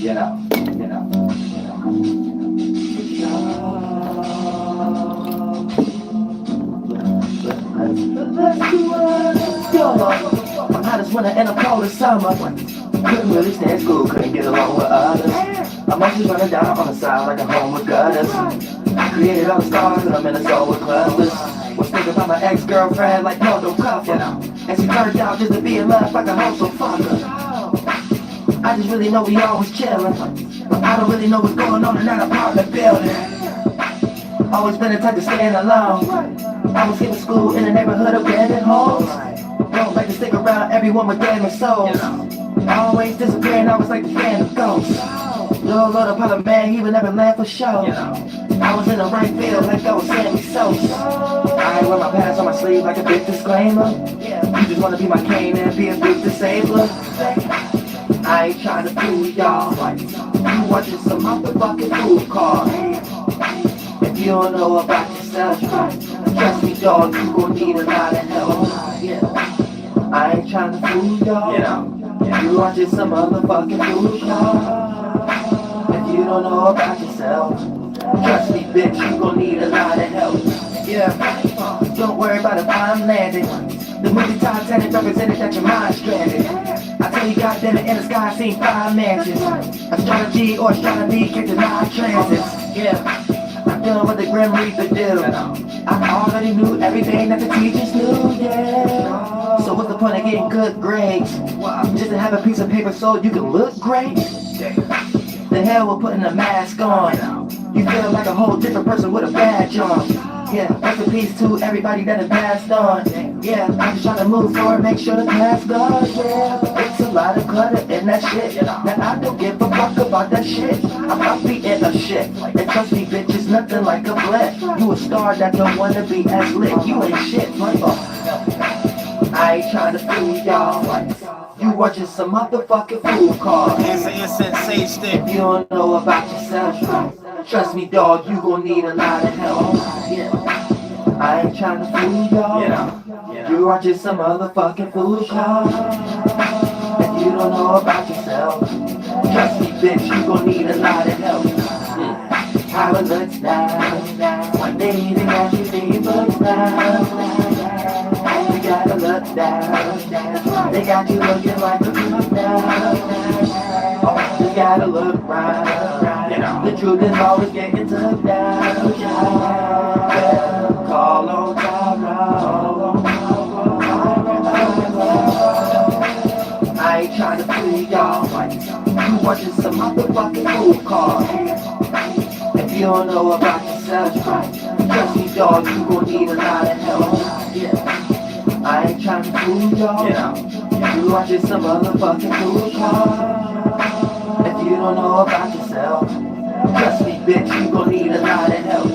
you know. Let's do it. YOLO. I'm hottest winter in a coldest summer. Couldn't really stand school, couldn't get along with others. Emotions running down on the side like a home with gutters. I created all the stars and I'm in a soul with clusters. Was thinking about my ex-girlfriend like no, don't cuff her. And she turned out just to be in love like a hoe, so fuck her. I just really know we always chillin', but I don't really know what's going on in that apartment building. Always been the type to stand alone. I was skipping school in the neighborhood of abandoned homes. Don't like to stick around everyone with damaged souls. Always disappearing, I was like the fan of ghosts. Doelowdapilotman, he would never land for show. I was in the right field like I was Sammy Sosa. I ain't wear my pants on my sleeve like a big disclaimer. You just wanna be my cane and be a big disabler. I ain't trying to fool y'all. You watching some motherfucking fool car. If you don't know about yourself, trust me dog, you gon' need a lot of help. I ain't trying to fool y'all. You watching some motherfucking fool car. If you don't know about yourself, trust me bitch, you gon' need a lot of help. Don't worry about if I'm landing. The movie Titanic represented that your mind's stranded. I tell you goddamn it, in the sky I seen 5 mansions. Astrology or astronomy can't deny transits. I'm dealing with the Grim Reaper do. I already knew everything that the teachers knew, So what's the point of getting good grades? Just to have a piece of paper so you can look great? The hell with putting a mask on. You feel like a whole different person with a badge on. Rest in peace to everybody that has passed on. I'm just trying to move forward, make sure the past gone. It's a lot of clutter in that shit. Now I don't give a fuck about that shit. I'm upbeat in a shit. And trust me, bitch, it's nothing like a blip. You a star that don't wanna be as lit. You ain't shit, right? I ain't trying to fool y'all. You watching some motherfucking fool car. If you don't know about yourself, trust me dog, you gon' need a lot of help. I ain't trying to fool y'all. You watching some motherfucking fool car. If you don't know about yourself, trust me bitch, you gon' need a lot of help. How it looks now, one day they got you seeing looks now. You gotta look down, they got you looking like a good now. You gotta look right, the truth is always getting took down. Call on Taurus. I ain't trying to fool y'all. You watching some motherfucking fool car. If you don't know about yourself, trust me dog, you gon' need a lot of help. I ain't trying to fool y'all. You watching some motherfucking fool car. If you don't know about yourself, trust me bitch, you gon' need a lot of help.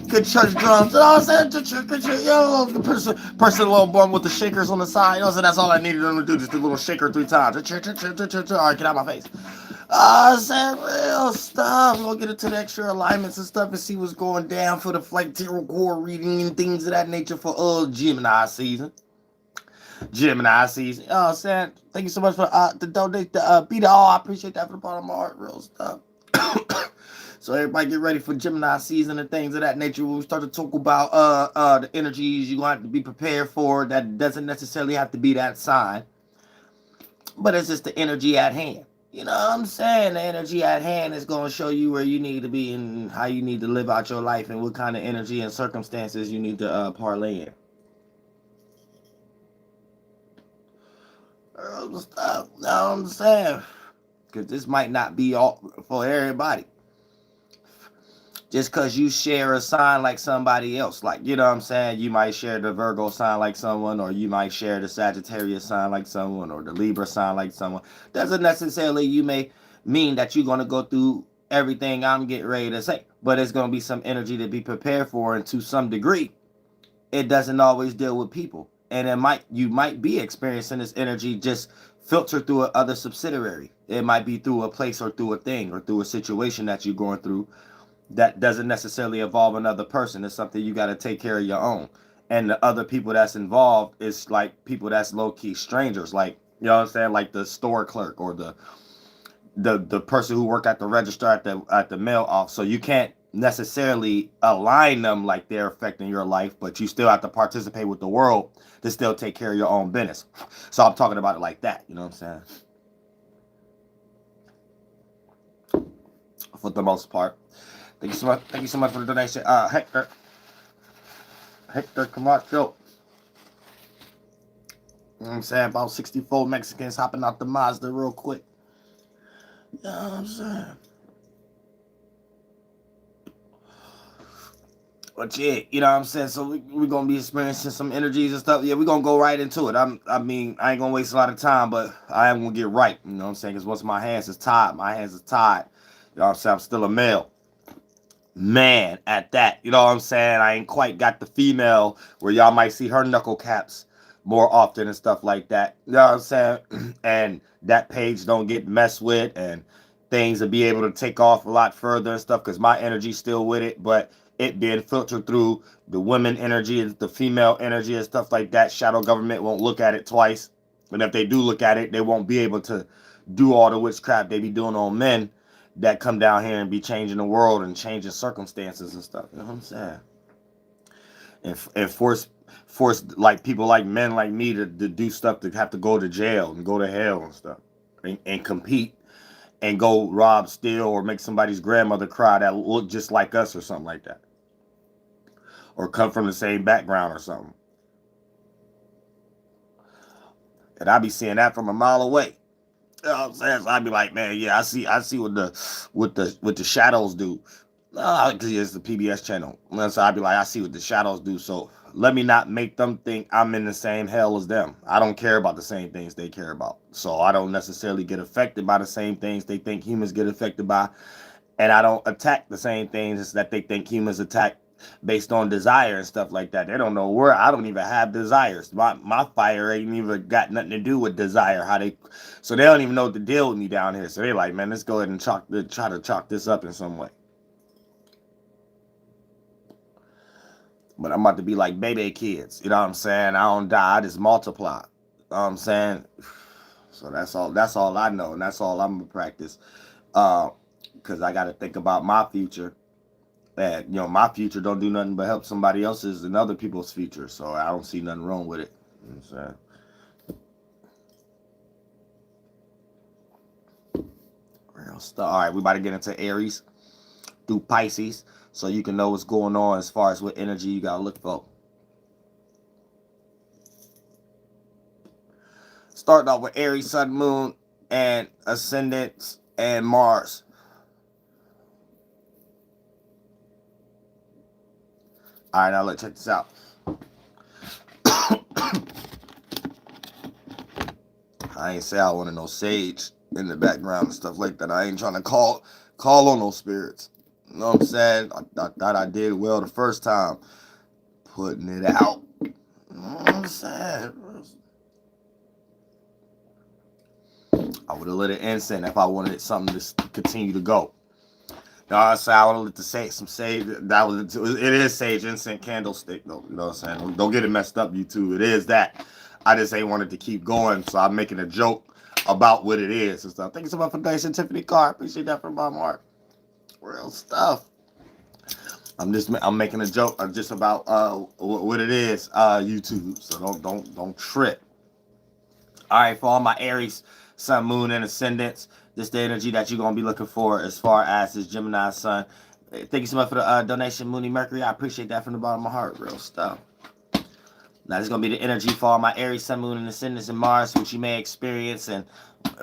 Good church drums. You know what I'm saying? Good church, you know, the person a little bum with the shakers on the side. You know what I'm saying? That's all I needed them to do, just a little shaker 3 times. All right, get out of my face. Saying real stuff. We'll get into the extra alignments and stuff and see what's going down for the flight tarot core reading and things of that nature for Gemini season. You know what I'm saying? Thank you so much for the donate, the beat all. I appreciate that from the bottom of my heart. Real stuff. So everybody get ready for Gemini season and things of that nature. When we start to talk about the energies you're going to have to be prepared for, that doesn't necessarily have to be that sign, but it's just the energy at hand. You know what I'm saying? The energy at hand is going to show you where you need to be and how you need to live out your life and what kind of energy and circumstances you need to parlay in. Stuff, you know what I'm saying? Because this might not be all for everybody. Just because you share a sign like somebody else. Like, you know what I'm saying? You might share the Virgo sign like someone, or you might share the Sagittarius sign like someone, or the Libra sign like someone. Doesn't necessarily you may mean that you're going to go through everything I'm getting ready to say. But it's going to be some energy to be prepared for, and to some degree, it doesn't always deal with people. And you might be experiencing this energy just filter through a other subsidiary. It might be through a place or through a thing or through a situation that you're going through that doesn't necessarily involve another person. It's something you got to take care of your own. And the other people that's involved is like people that's low-key strangers, like, you know what I'm saying, like the store clerk or the person who worked at the register at the mail office. So you can't necessarily align them like they're affecting your life, but you still have to participate with the world to still take care of your own business. So I'm talking about it like that, you know what I'm saying? For the most part. Thank you so much. Thank you so much for the donation. Hector, Camacho. You know what I'm saying? About 64 Mexicans hopping out the Mazda real quick. You know what I'm saying? But yeah, you know what I'm saying? So we're going to be experiencing some energies and stuff. Yeah, we're going to go right into it. I mean, I ain't going to waste a lot of time, but I am going to get right. You know what I'm saying? Because once my hands is tied, You know what I'm saying? I'm still a male. Man, at that. You know what I'm saying? I ain't quite got the female where y'all might see her knuckle caps more often and stuff like that. You know what I'm saying? And that page don't get messed with and things will be able to take off a lot further and stuff because my energy's still with it, but it being filtered through the women energy, the female energy and stuff like that. Shadow government won't look at it twice. And if they do look at it, they won't be able to do all the witchcraft they be doing on men that come down here and be changing the world and changing circumstances and stuff. You know what I'm saying? And force like people like men like me to do stuff to have to go to jail and go to hell and stuff and compete and go rob, steal, or make somebody's grandmother cry that look just like us or something like that. Or come from the same background or something. And I be seeing that from a mile away. You know what I'm saying? So I'd be like, man, yeah, I see what the shadows do. Because it's the PBS channel. So I'd be like, I see what the shadows do. So let me not make them think I'm in the same hell as them. I don't care about the same things they care about. So I don't necessarily get affected by the same things they think humans get affected by. And I don't attack the same things that they think humans attack based on desire and stuff like that. They don't know where I don't even have desires. My fire ain't even got nothing to do with desire. So they don't even know what to deal with me down here. So they're like, man, let's go ahead and try to chalk this up in some way. But I'm about to be like baby kids. You know what I'm saying? I don't die, I just multiply. You know what I'm saying? So that's all I know, and that's all I'm gonna practice. Because I gotta think about my future. That, you know, my future don't do nothing but help somebody else's and other people's future. So I don't see nothing wrong with it. You know what I'm saying? Real stuff. All right, we about to get into Aries through Pisces, so you can know what's going on as far as what energy you gotta look for. Starting off with Aries, Sun, Moon, and Ascendants, and Mars. All right, now let's check this out. I ain't say I wanted no sage in the background and stuff like that. I ain't trying to call on those spirits. You know what I'm saying? I thought I did well the first time putting it out. You know what I'm saying? I would have lit an incense if I wanted something to continue to go. No, I said I would have lit the sage, some sage. It is sage incense candlestick though. You know what I'm saying? Don't get it messed up, you two. It is that. I just ain't wanted to keep going, so I'm making a joke about what it is and stuff. Thank you so much for the Tiffany card. Appreciate that from my heart. Real stuff. I'm making a joke just about what it is, YouTube. So don't trip. All right, for all my Aries, Sun, Moon, and Ascendants, this is the energy that you're gonna be looking for as far as this Gemini Sun. Thank you so much for the donation, Mooney Mercury. I appreciate that from the bottom of my heart. Real stuff. Now, this is going to be the energy for all my Aries, Sun, Moon, and Ascendants, and Mars, which you may experience and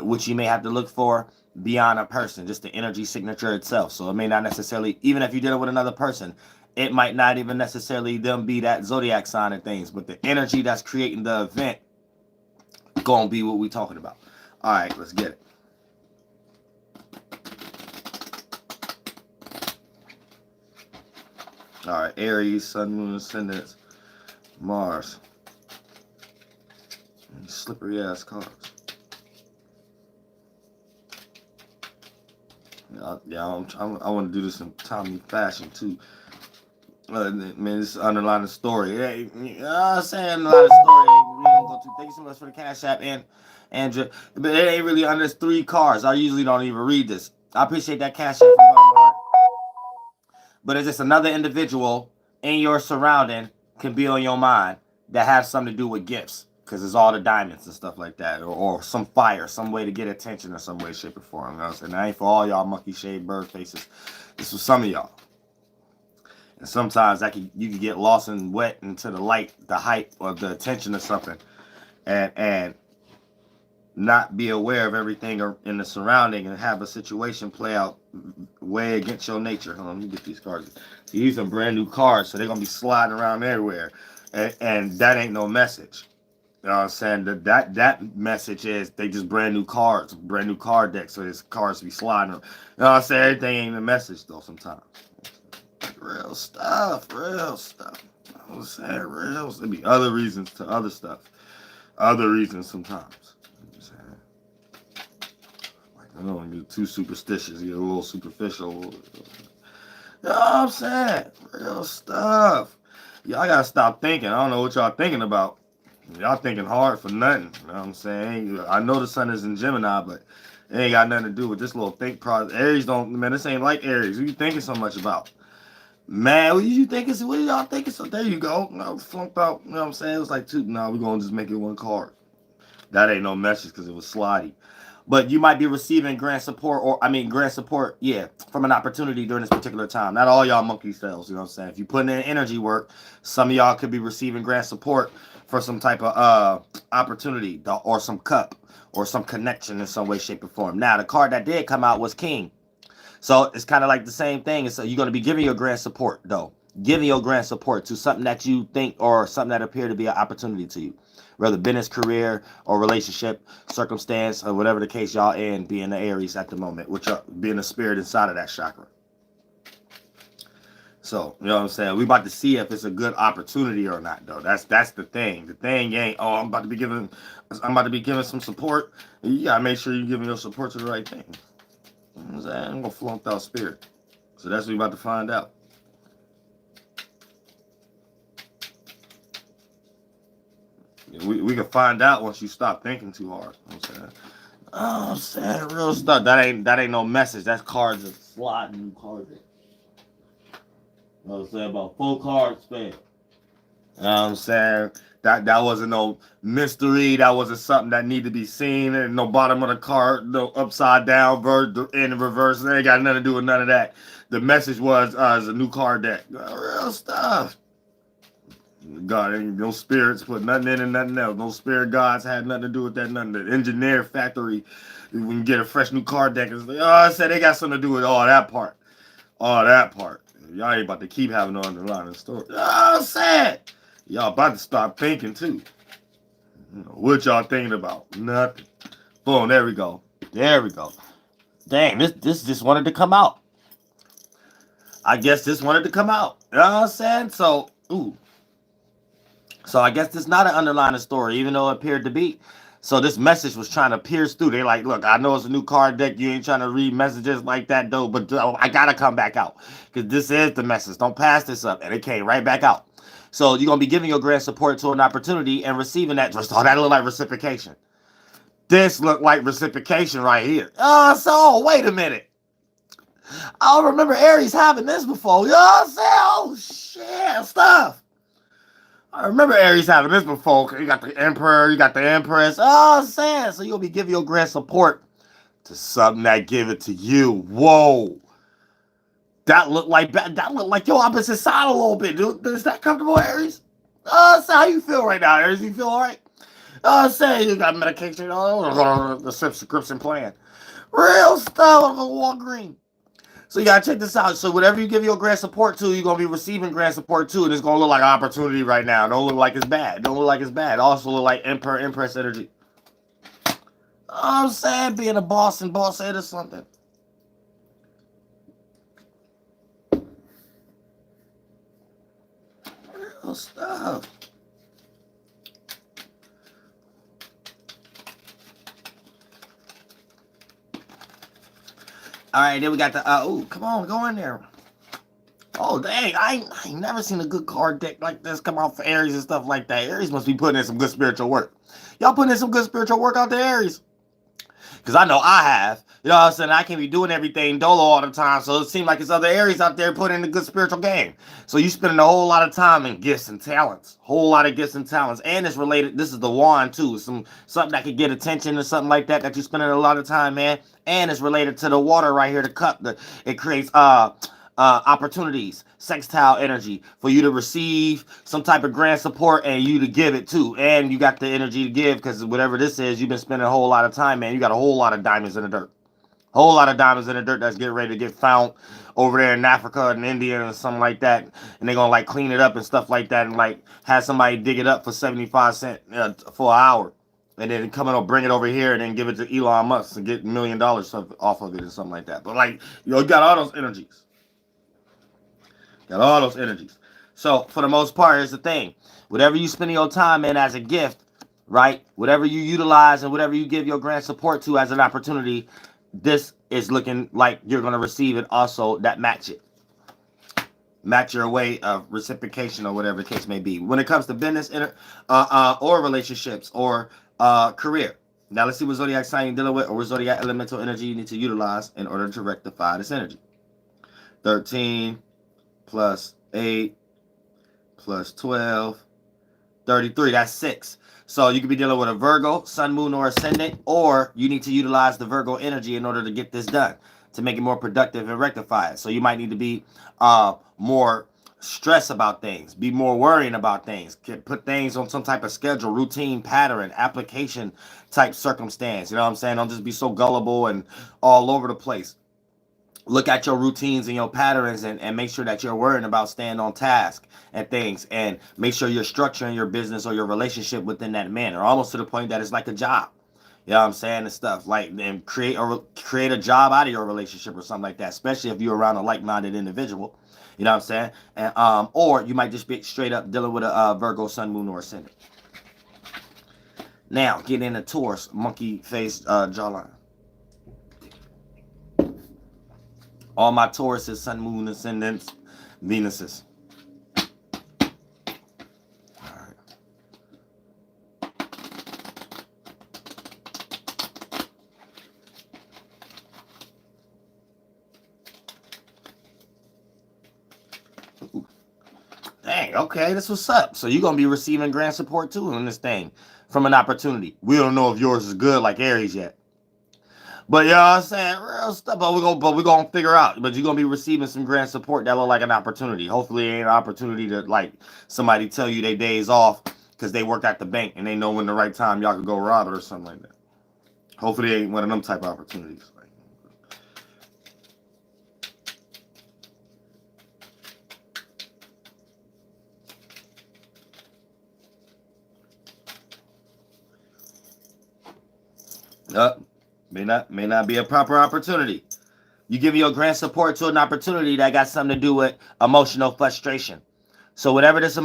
which you may have to look for beyond a person, just the energy signature itself. So it may not necessarily, even if you're dealing with another person, it might not even necessarily them be that Zodiac sign and things, but the energy that's creating the event going to be what we're talking about. All right, let's get it. All right, Aries, Sun, Moon, Ascendants, Mars. Slippery ass cards. I want to do this in timely fashion too. Man, this underlying story. Hey, I'm saying underlying story. We don't go too. Thank you so much for the cash app and Andrew. But it ain't really under 3 cards. I usually don't even read this. I appreciate that cash app from the bottom of my heart. But it's just another individual in your surrounding can be on your mind that has something to do with gifts. Because it's all the diamonds and stuff like that. Or some fire, some way to get attention in some way, shape, or form. You know what I'm saying? That ain't for all y'all monkey shaped bird faces. This was some of y'all. And sometimes you can get lost and wet into the light, the height, or the attention of something. And not be aware of everything in the surrounding and have a situation play out way against your nature. Hold on, let me get these cards. You're using brand new cards, so they're going to be sliding around everywhere. And that ain't no message. You know what I'm saying? That message is they just brand new cards, brand new card deck, so these cards be sliding. You know what I'm saying? Everything ain't a message, though, sometimes. Real stuff, real stuff. I was saying real. There be other reasons to other stuff. Other reasons sometimes. I don't want to get too superstitious, get a little superficial. You know what I'm saying? Real stuff. Y'all gotta stop thinking. I don't know what y'all thinking about. Y'all thinking hard for nothing. You know what I'm saying? I know the sun is in Gemini, but it ain't got nothing to do with this little think process. Aries don't, man, this ain't like Aries. What you thinking so much about? Man, what you thinking? What y'all thinking? So there you go. I flunked out. You know what I'm saying? It was like 2. No, we're gonna just make it 1 card. That ain't no message because it was slidey. But you might be receiving grant support, yeah, from an opportunity during this particular time. Not all y'all monkey cells, you know what I'm saying? If you put in energy work, some of y'all could be receiving grant support for some type of opportunity or some cup or some connection in some way, shape, or form. Now, the card that did come out was King. So it's kind of like the same thing. So you're going to be giving your grant support, though. Giving your grant support to something that you think or something that appear to be an opportunity to you. Whether business, career, or relationship, circumstance, or whatever the case y'all in, being the Aries at the moment, which are being the spirit inside of that chakra. So, you know what I'm saying? We about to see if it's a good opportunity or not, though. That's the thing. The thing ain't, oh, I'm about to be giving some support. You gotta make sure you're giving your support to the right thing. You know what I'm saying? I'm gonna flunk out spirit. So that's what we about to find out. We can find out once you stop thinking too hard. You know what I'm saying? Oh, I'm saying real stuff. That ain't no message. That's cards that sliding new cards. You know what I'm saying? About 4 cards spent. You know what I'm saying? That wasn't no mystery. That wasn't something that needed to be seen. And no bottom of the card, no upside down, in reverse. They ain't got nothing to do with none of that. The message was it's a new card deck. Real stuff. God, ain't no spirits put nothing in and nothing else. No spirit gods had nothing to do with that. Nothing. The engineer factory, when you get a fresh new card deck, it's like, I said they got something to do with all that part. All that part. Y'all ain't about to keep having no underlying story. Oh, sad. Y'all about to start thinking too. You know, what y'all thinking about? Nothing. Boom, there we go. There we go. Dang, this just wanted to come out. I guess this wanted to come out. You know what I'm saying? So, So I guess this is not an underlying story, even though it appeared to be. So this message was trying to pierce through. They like, look, I know it's a new card deck. You ain't trying to read messages like that, though. But I got to come back out. Because this is the message. Don't pass this up. And it came right back out. So you're going to be giving your grant support to an opportunity and receiving that. Oh, that look like reciprocation. This looked like reciprocation right here. So wait a minute. I don't remember Aries having this before. You know what I'm saying? Oh, shit, stuff. I remember Aries having this before. You got the Emperor, you got the Empress. Oh, sad. So you'll be giving your grant support to something that give it to you. Whoa. That looked like your opposite side a little bit, dude. Is that comfortable, Aries? So how you feel right now, Aries? You feel all right? Say you got medication, the subscription plan. Real stuff, Walgreens. So you gotta check this out. So whatever you give your grant support to, you're gonna be receiving grant support too, and it's gonna look like an opportunity right now. Don't look like it's bad. Don't look like it's bad. Also look like Emperor, Empress energy. I'm saying being a boss and boss head or something. Real stuff. All right, then we got the, oh, come on, go in there. Oh, dang, I ain't never seen a good card deck like this come out for Aries and stuff like that. Aries must be putting in some good spiritual work. Y'all putting in some good spiritual work out there, Aries? Because I know I have. You know what I'm saying? I can't be doing everything dolo all the time, so it seems like it's other Aries out there putting in a good spiritual game. So you spending a whole lot of time in gifts and talents. Whole lot of gifts and talents. And it's related, this is the wand too. Something that could get attention or something like that you're spending a lot of time, man. And it's related to the water right here, the cup. It creates opportunities, sextile energy for you to receive some type of grant support and you to give it too. And you got the energy to give because whatever this is, you've been spending a whole lot of time, man. You got a whole lot of diamonds in the dirt. Whole lot of diamonds in the dirt that's getting ready to get found over there in Africa and India and something like that. And they're going to like clean it up and stuff like that and like have somebody dig it up for 75 cents for an hour. And then come and bring it over here and then give it to Elon Musk and get $1 million off of it or something like that. But like, you got all those energies. Got all those energies. So for the most part, here's the thing. Whatever you spend your time in as a gift, right? Whatever you utilize and whatever you give your grant support to as an opportunity, this is looking like you're going to receive it also that match it. Match your way of reciprocation or whatever the case may be. When it comes to business or relationships or career. Now let's see what zodiac sign you're dealing with or what zodiac elemental energy you need to utilize in order to rectify this energy. 13 plus 8 plus 12, 33. That's 6. So you could be dealing with a Virgo, sun, moon, or ascendant, or you need to utilize the Virgo energy in order to get this done, to make it more productive and rectify it. So you might need to be more stressed about things, be more worrying about things, put things on some type of schedule, routine, pattern, application type circumstance. You know what I'm saying? Don't just be so gullible and all over the place. Look at your routines and your patterns and make sure that you're worrying about staying on task and things, and make sure you're structuring your business or your relationship within that manner, almost to the point that it's like a job. You know what I'm saying? And stuff like, and create a job out of your relationship or something like that, especially if you're around a like-minded individual. You know what I'm saying? And or you might just be straight up dealing with a Virgo, sun, moon, or ascendant. Now, get into Taurus, monkey face jawline. All my Tauruses, sun, moon, ascendants, Venuses. All right. Ooh. Dang, okay, this what's up. So you're going to be receiving grant support too in this thing from an opportunity. We don't know if yours is good like Aries yet. But you know what I'm saying? Real stuff. But we're gonna figure out. But you're gonna be receiving some grant support that look like an opportunity. Hopefully it ain't an opportunity to like somebody tell you they days off because they work at the bank and they know when the right time y'all could go rob it or something like that. Hopefully it ain't one of them type of opportunities. May not be a proper opportunity. You give your grant support to an opportunity that got something to do with emotional frustration. So whatever this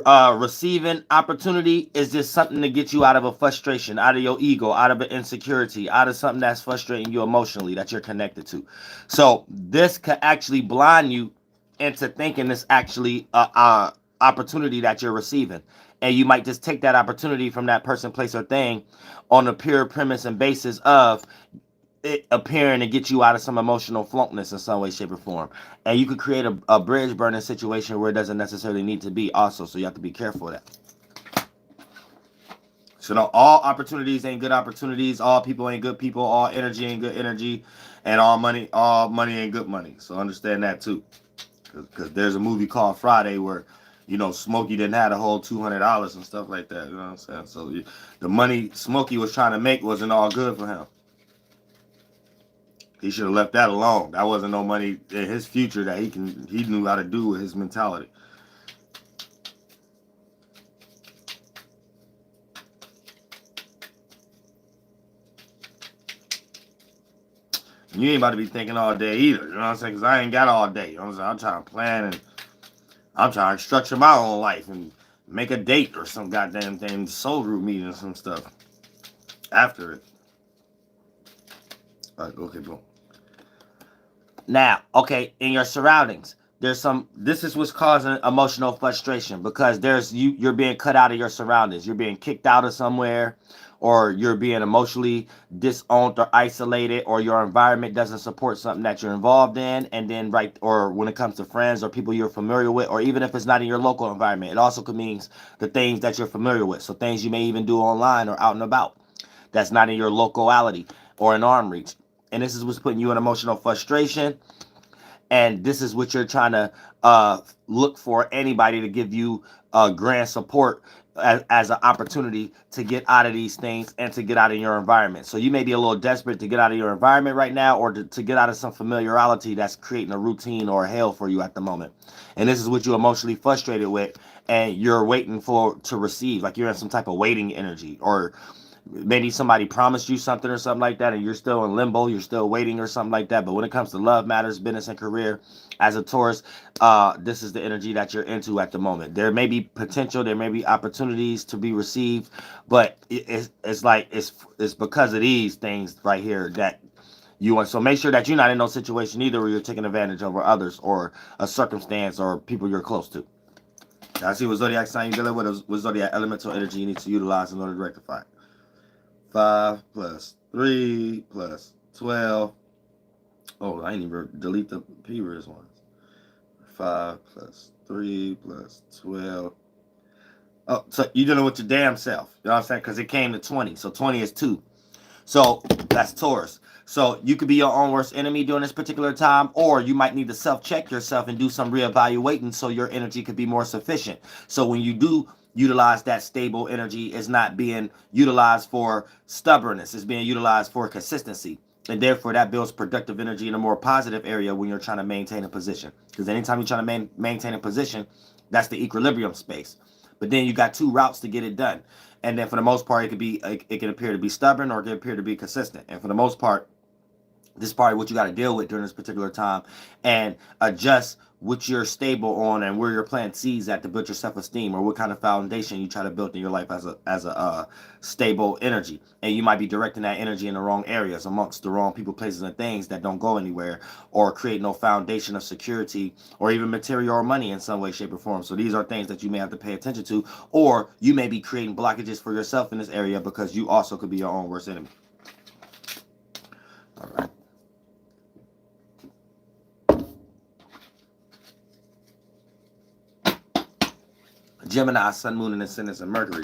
receiving opportunity is just something to get you out of a frustration, out of your ego, out of an insecurity, out of something that's frustrating you emotionally that you're connected to. So this could actually blind you into thinking it's actually a opportunity that you're receiving. And you might just take that opportunity from that person, place, or thing on the pure premise and basis of it appearing to get you out of some emotional flunkness in some way, shape, or form. And you could create a bridge burning situation where it doesn't necessarily need to be also. So you have to be careful of that. So no, all opportunities ain't good opportunities. All people ain't good people. All energy ain't good energy. And all money ain't good money. So understand that too. Because there's a movie called Friday where, you know, Smokey didn't have a whole $200 and stuff like that. You know what I'm saying? So the money Smokey was trying to make wasn't all good for him. He should have left that alone. That wasn't no money in his future that he knew how to do with his mentality. You ain't about to be thinking all day either. You know what I'm saying? Because I ain't got all day. You know what I'm saying? I'm trying to plan and I'm trying to structure my own life and make a date or some goddamn thing, soul group meeting or some stuff after it. All right, okay, boom. Now, okay, in your surroundings, this is what's causing emotional frustration, because you're being cut out of your surroundings. You're being kicked out of somewhere, or you're being emotionally disowned or isolated, or your environment doesn't support something that you're involved in. And then or when it comes to friends or people you're familiar with, or even if it's not in your local environment, it also could mean the things that you're familiar with. So things you may even do online or out and about that's not in your locality or in arm reach. And this is what's putting you in emotional frustration. And this is what you're trying to look for anybody to give you grand support as an opportunity to get out of these things and to get out of your environment. So you may be a little desperate to get out of your environment right now, or to get out of some familiarity that's creating a routine or a hell for you at the moment. And this is what you're emotionally frustrated with, and you're waiting to receive, like you're in some type of waiting energy, or maybe somebody promised you something or something like that, and you're still in limbo, you're still waiting or something like that. But when it comes to love matters, business, and career, as a Taurus, this is the energy that you're into at the moment. There may be potential, there may be opportunities to be received, but it's because of these things right here that you want. So make sure that you're not in no situation either where you're taking advantage over others or a circumstance or people you're close to. I see what zodiac sign you're dealing with, what zodiac elemental energy you need to utilize in order to rectify it. 5 plus 3 plus 12. Oh, I didn't even delete the previous ones. 5 plus 3 plus 12. Oh, so you're dealing with your damn self. You know what I'm saying? Because it came to 20. So 20 is 2. So that's Taurus. So you could be your own worst enemy during this particular time, or you might need to self-check yourself and do some reevaluating so your energy could be more sufficient. So when you do utilize that stable energy, it's not being utilized for stubbornness. It's being utilized for consistency. And therefore, that builds productive energy in a more positive area when you're trying to maintain a position. Because anytime you're trying to maintain a position, that's the equilibrium space. But then you got 2 routes to get it done. And then for the most part, it can appear to be stubborn, or it can appear to be consistent. And for the most part, this is probably what you got to deal with during this particular time, and adjust what you're stable on and where you're planting seeds at to build your self-esteem, or what kind of foundation you try to build in your life as a stable energy. And you might be directing that energy in the wrong areas, amongst the wrong people, places, and things that don't go anywhere, or create no foundation of security or even material or money in some way, shape, or form. So these are things that you may have to pay attention to, or you may be creating blockages for yourself in this area, because you also could be your own worst enemy. All right. Gemini, Sun, Moon, and Ascendants, and Mercury.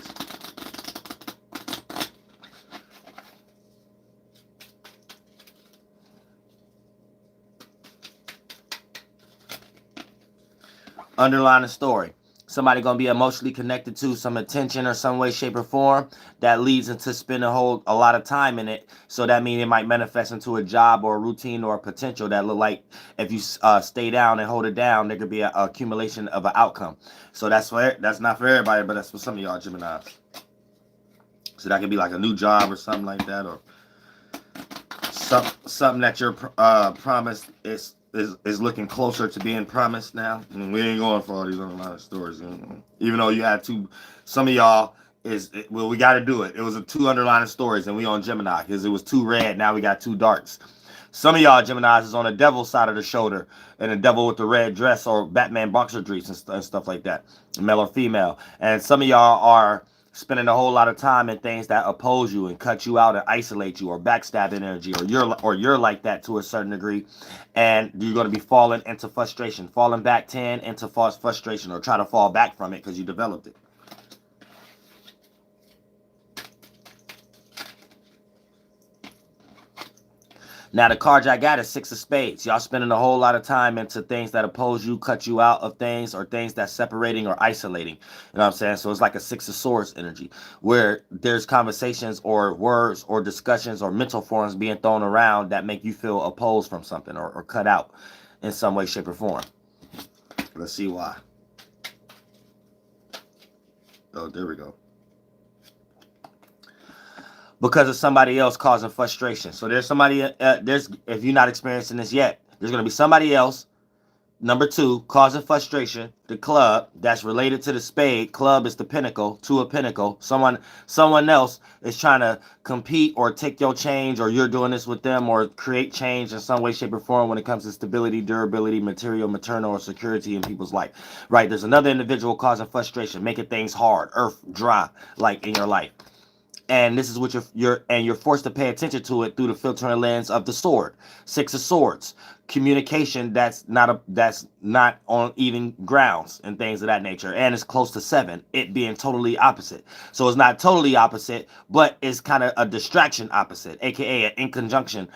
Underline the story. Somebody going to be emotionally connected to some attention or some way, shape, or form that leads into spending a lot of time in it. So that means it might manifest into a job or a routine or a potential that look like, if you stay down and hold it down, there could be an accumulation of an outcome. So that's not for everybody, but that's for some of y'all Geminis. So that could be like a new job or something like that, or something that you're promised is looking closer to being promised now. And we ain't going for all these underlying stories. Even though you had some of y'all we got to do it. It was 2 underlying stories, and we on Gemini because it was 2 red. Now we got 2 darks. Some of y'all Geminis is on the devil's side of the shoulder, and the devil with the red dress, or Batman boxer briefs and stuff like that, male or female. And some of y'all are spending a whole lot of time in things that oppose you and cut you out and isolate you, or backstab energy, or you're like that to a certain degree, and you're going to be falling into frustration, falling back 10 into false frustration, or try to fall back from it because you developed it. Now, the card I got is 6 of Spades. Y'all spending a whole lot of time into things that oppose you, cut you out of things, or things that's separating or isolating. You know what I'm saying? So it's like a 6 of Swords energy, where there's conversations or words or discussions or mental forms being thrown around that make you feel opposed from something, or cut out in some way, shape, or form. Let's see why. Oh, there we go. Because of somebody else causing frustration. So there's somebody, if you're not experiencing this yet, there's going to be somebody else Number 2, causing frustration. The club, that's related to the spade. Club is the pinnacle, 2 of pinnacle. Someone else is trying to compete or take your change, or you're doing this with them, or create change in some way, shape, or form when it comes to stability, durability, material, maternal, or security in people's life. Right? There's another individual causing frustration, making things hard, earth, dry, like in your life. And this is what you're forced to pay attention to it through the filtering lens of the sword. 6 of swords, communication that's not on even grounds and things of that nature. And it's close to 7, it being totally opposite. So it's not totally opposite, but it's kind of a distraction opposite, aka an in conjunction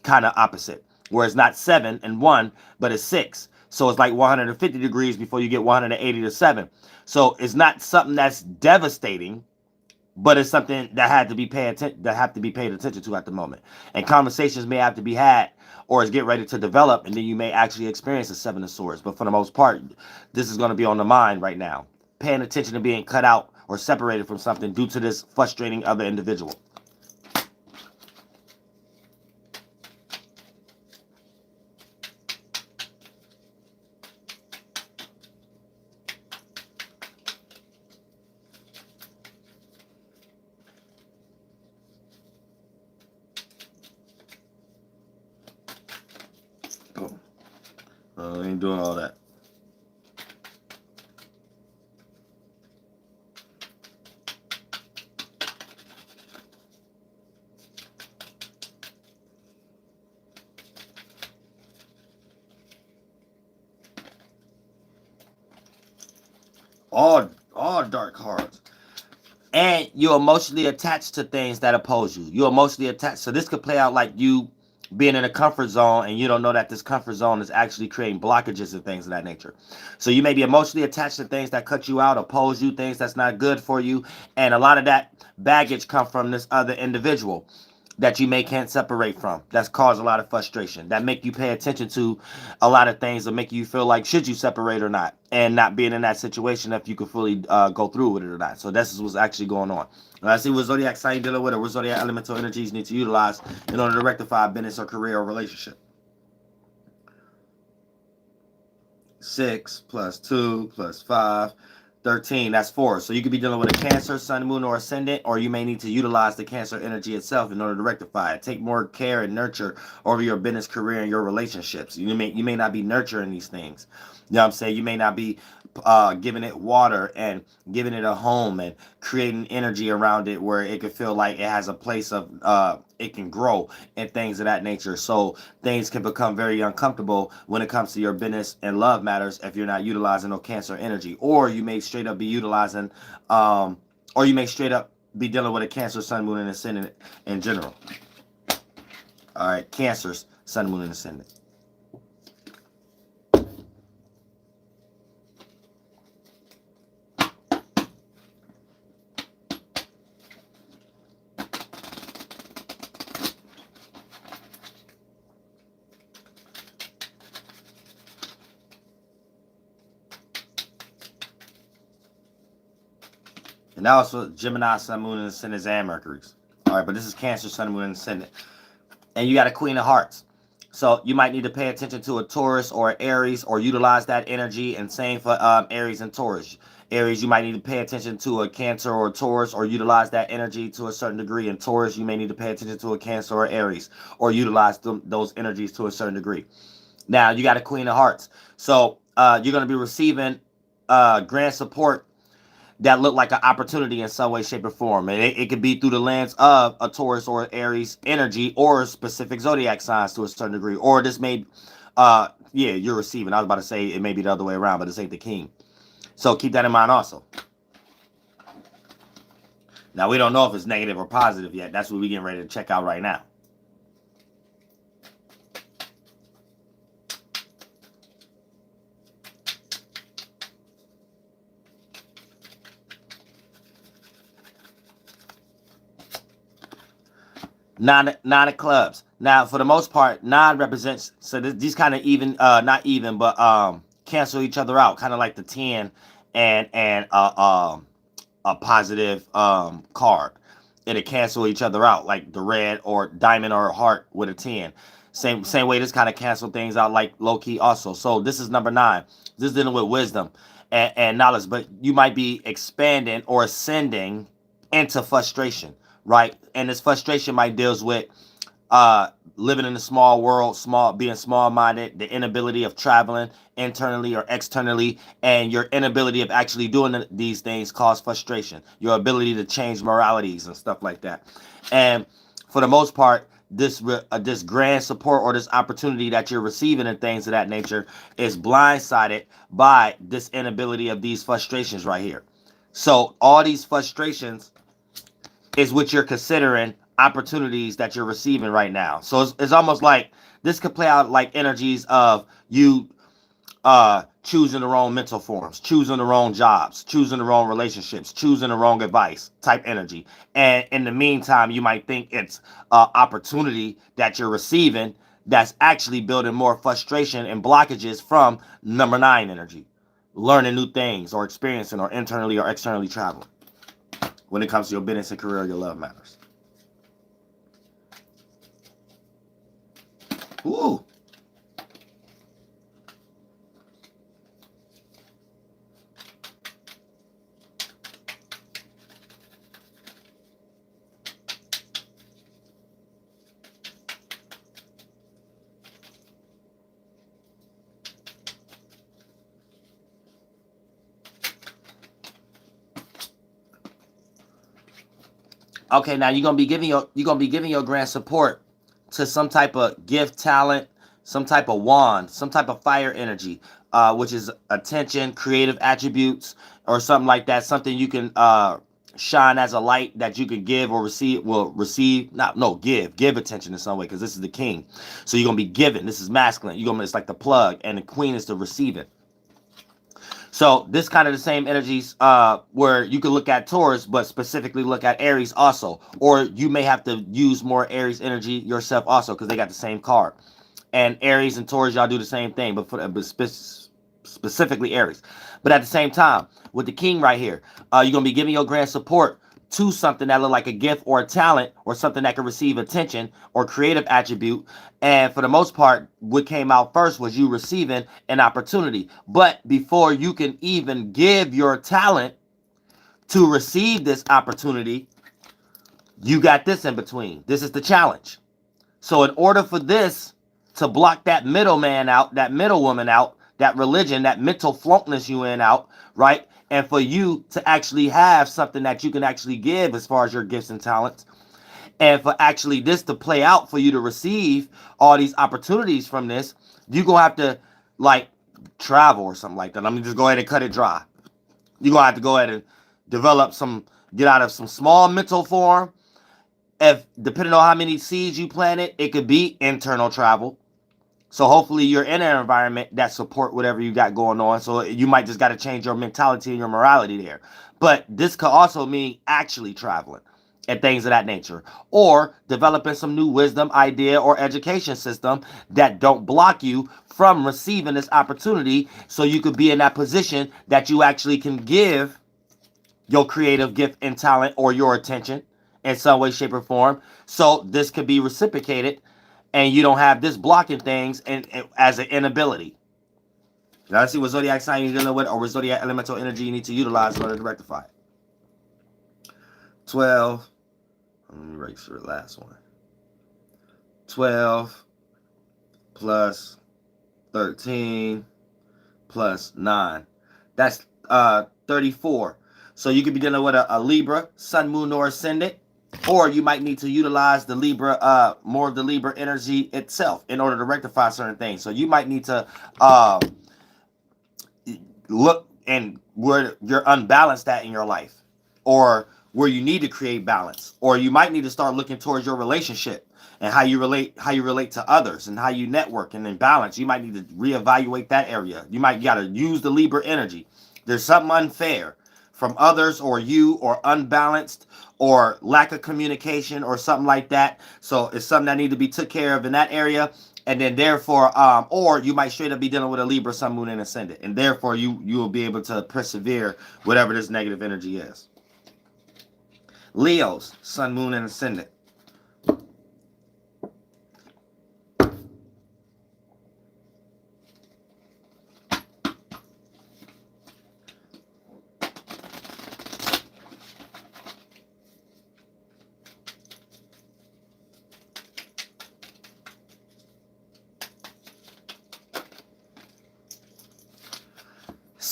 kind of opposite, where it's not 7 and 1, but it's 6. So it's like 150 degrees before you get 180 to 7. So it's not something that's devastating, but it's something that have to be paid attention to at the moment. And conversations may have to be had, or is get ready to develop, and then you may actually experience the 7 of swords. But for the most part, this is going to be on the mind right now. Paying attention to being cut out or separated from something due to this frustrating other individual. I ain't doing all that. All dark cards. And you're emotionally attached to things that oppose you. You're emotionally attached. So this could play out like you being in a comfort zone, and you don't know that this comfort zone is actually creating blockages and things of that nature. So you may be emotionally attached to things that cut you out, oppose you, things that's not good for you. And a lot of that baggage come from this other individual that you can't separate from. That's caused a lot of frustration. That make you pay attention to a lot of things that make you feel like, should you separate or not? And not being in that situation if you could fully go through with it or not. So this is what's actually going on. Let's see what zodiac sign you're dealing with, or what zodiac elemental energies need to utilize in order to rectify business or career or relationship. 6 plus 2 plus 5. 13, that's 4. So you could be dealing with a Cancer, Sun, Moon, or Ascendant, or you may need to utilize the Cancer energy itself in order to rectify it. Take more care and nurture over your business, career, and your relationships. You may not be nurturing these things. You know what I'm saying? You may not be giving it water and giving it a home and creating energy around it where it could feel like it has a place of it can grow and things of that nature. So things can become very uncomfortable when it comes to your business and love matters if you're not utilizing no Cancer energy. Or you may straight up be utilizing or you may straight up be dealing with a Cancer, Sun, Moon, and Ascendant in general. All right, Cancers, Sun, Moon, and Ascendant. And that was for Gemini, Sun, Moon, and Ascendant, and Mercury's. All right, but this is Cancer, Sun, Moon, and Ascendant. And you got a Queen of Hearts. So you might need to pay attention to a Taurus or an Aries, or utilize that energy. And same for Aries and Taurus. Aries, you might need to pay attention to a Cancer or a Taurus, or utilize that energy to a certain degree. And Taurus, you may need to pay attention to a Cancer or Aries, or utilize those energies to a certain degree. Now, you got a Queen of Hearts. So you're going to be receiving grand support that look like an opportunity in some way, shape, or form. And it could be through the lens of a Taurus or Aries energy, or specific zodiac signs to a certain degree. Or this may, yeah, you're receiving. I was about to say it may be the other way around, but this ain't the king. So keep that in mind also. Now, we don't know if it's negative or positive yet. That's what we're getting ready to check out right now. Nine of clubs. Now, for the most part, 9 represents, so these kind of even, not even, but cancel each other out, kind of like the 10 and a positive card. It'll cancel each other out, like the red or diamond or heart with a 10. Same way this kind of cancel things out like low key also. So this is number 9. This is dealing with wisdom and knowledge, but you might be expanding or ascending into frustration, right? And this frustration might deals with living in a small world, being small-minded, the inability of traveling internally or externally, and your inability of actually doing these things cause frustration. Your ability to change moralities and stuff like that. And for the most part, this grand support or this opportunity that you're receiving and things of that nature is blindsided by this inability of these frustrations right here. So all these frustrations is what you're considering opportunities that you're receiving right now. So it's almost like this could play out like energies of you choosing the wrong mental forms, choosing the wrong jobs, choosing the wrong relationships, choosing the wrong advice type energy. And in the meantime, you might think it's an opportunity that you're receiving that's actually building more frustration and blockages from number 9 energy, learning new things or experiencing or internally or externally traveling when it comes to your business and career or your love matters. Ooh. Okay, now you're gonna be giving your grand support to some type of gift, talent, some type of wand, some type of fire energy, which is attention, creative attributes, or something like that. Something you can shine as a light that you can give or receive. Give attention in some way, because this is the king. So you're gonna be giving. This is masculine. It's like the plug, and the queen is to receive it. So this kind of the same energies where you can look at Taurus, but specifically look at Aries also. Or you may have to use more Aries energy yourself also, because they got the same card. And Aries and Taurus, y'all do the same thing, but specifically Aries. But at the same time, with the king right here, you're going to be giving your grand support to something that look like a gift or a talent or something that can receive attention or creative attribute. And for the most part, what came out first was you receiving an opportunity. But before you can even give your talent to receive this opportunity, you got this in between. This is the challenge. So in order for this to block that middleman out, that middle woman out, that religion, that mental flunkness you in out, right? And for you to actually have something that you can actually give as far as your gifts and talents, and for actually this to play out for you to receive all these opportunities from this, you're going to have to like travel or something like that. Let me just go ahead and cut it dry. You're going to have to go ahead and get out of some small mental form. If depending on how many seeds you planted, it could be internal travel. So hopefully you're in an environment that support whatever you got going on. So you might just got to change your mentality and your morality there. But this could also mean actually traveling and things of that nature. Or developing some new wisdom, idea, or education system that don't block you from receiving this opportunity, so you could be in that position that you actually can give your creative gift and talent or your attention in some way, shape, or form. So this could be reciprocated, and you don't have this blocking things and as an inability. Now let's see what zodiac sign you're dealing with, or what zodiac elemental energy you need to utilize in order to rectify it. 12. Let me write for the last one. 12 plus 13 plus 9. That's 34. So you could be dealing with a Libra, Sun, Moon, or Ascendant. Or you might need to utilize the Libra, more of the Libra energy itself in order to rectify certain things. So you might need to look and where you're unbalanced at in your life, or where you need to create balance, or you might need to start looking towards your relationship and how you relate to others and how you network and then balance. You might need to reevaluate that area. You might got to use the Libra energy. There's something unfair from others or you, or unbalanced, or lack of communication or something like that. So it's something that need to be took care of in that area. And then therefore, or you might straight up be dealing with a Libra, Sun, Moon, and Ascendant. And therefore you will be able to persevere whatever this negative energy is. Leos, Sun, Moon, and Ascendant.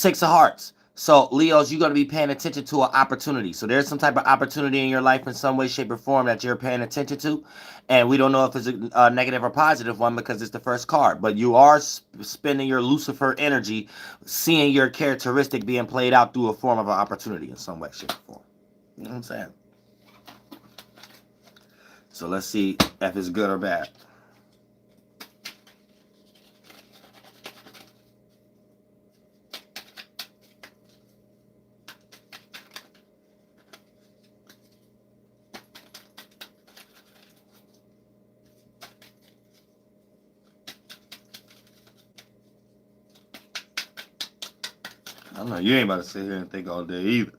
Six of Hearts. So, Leos, you're going to be paying attention to an opportunity. So, there's some type of opportunity in your life in some way, shape, or form that you're paying attention to. And we don't know if it's a negative or positive one because it's the first card. But you are spending your Lucifer energy, seeing your characteristic being played out through a form of an opportunity in some way, shape, or form. You know what I'm saying? So, let's see if it's good or bad. I don't know, you ain't about to sit here and think all day either.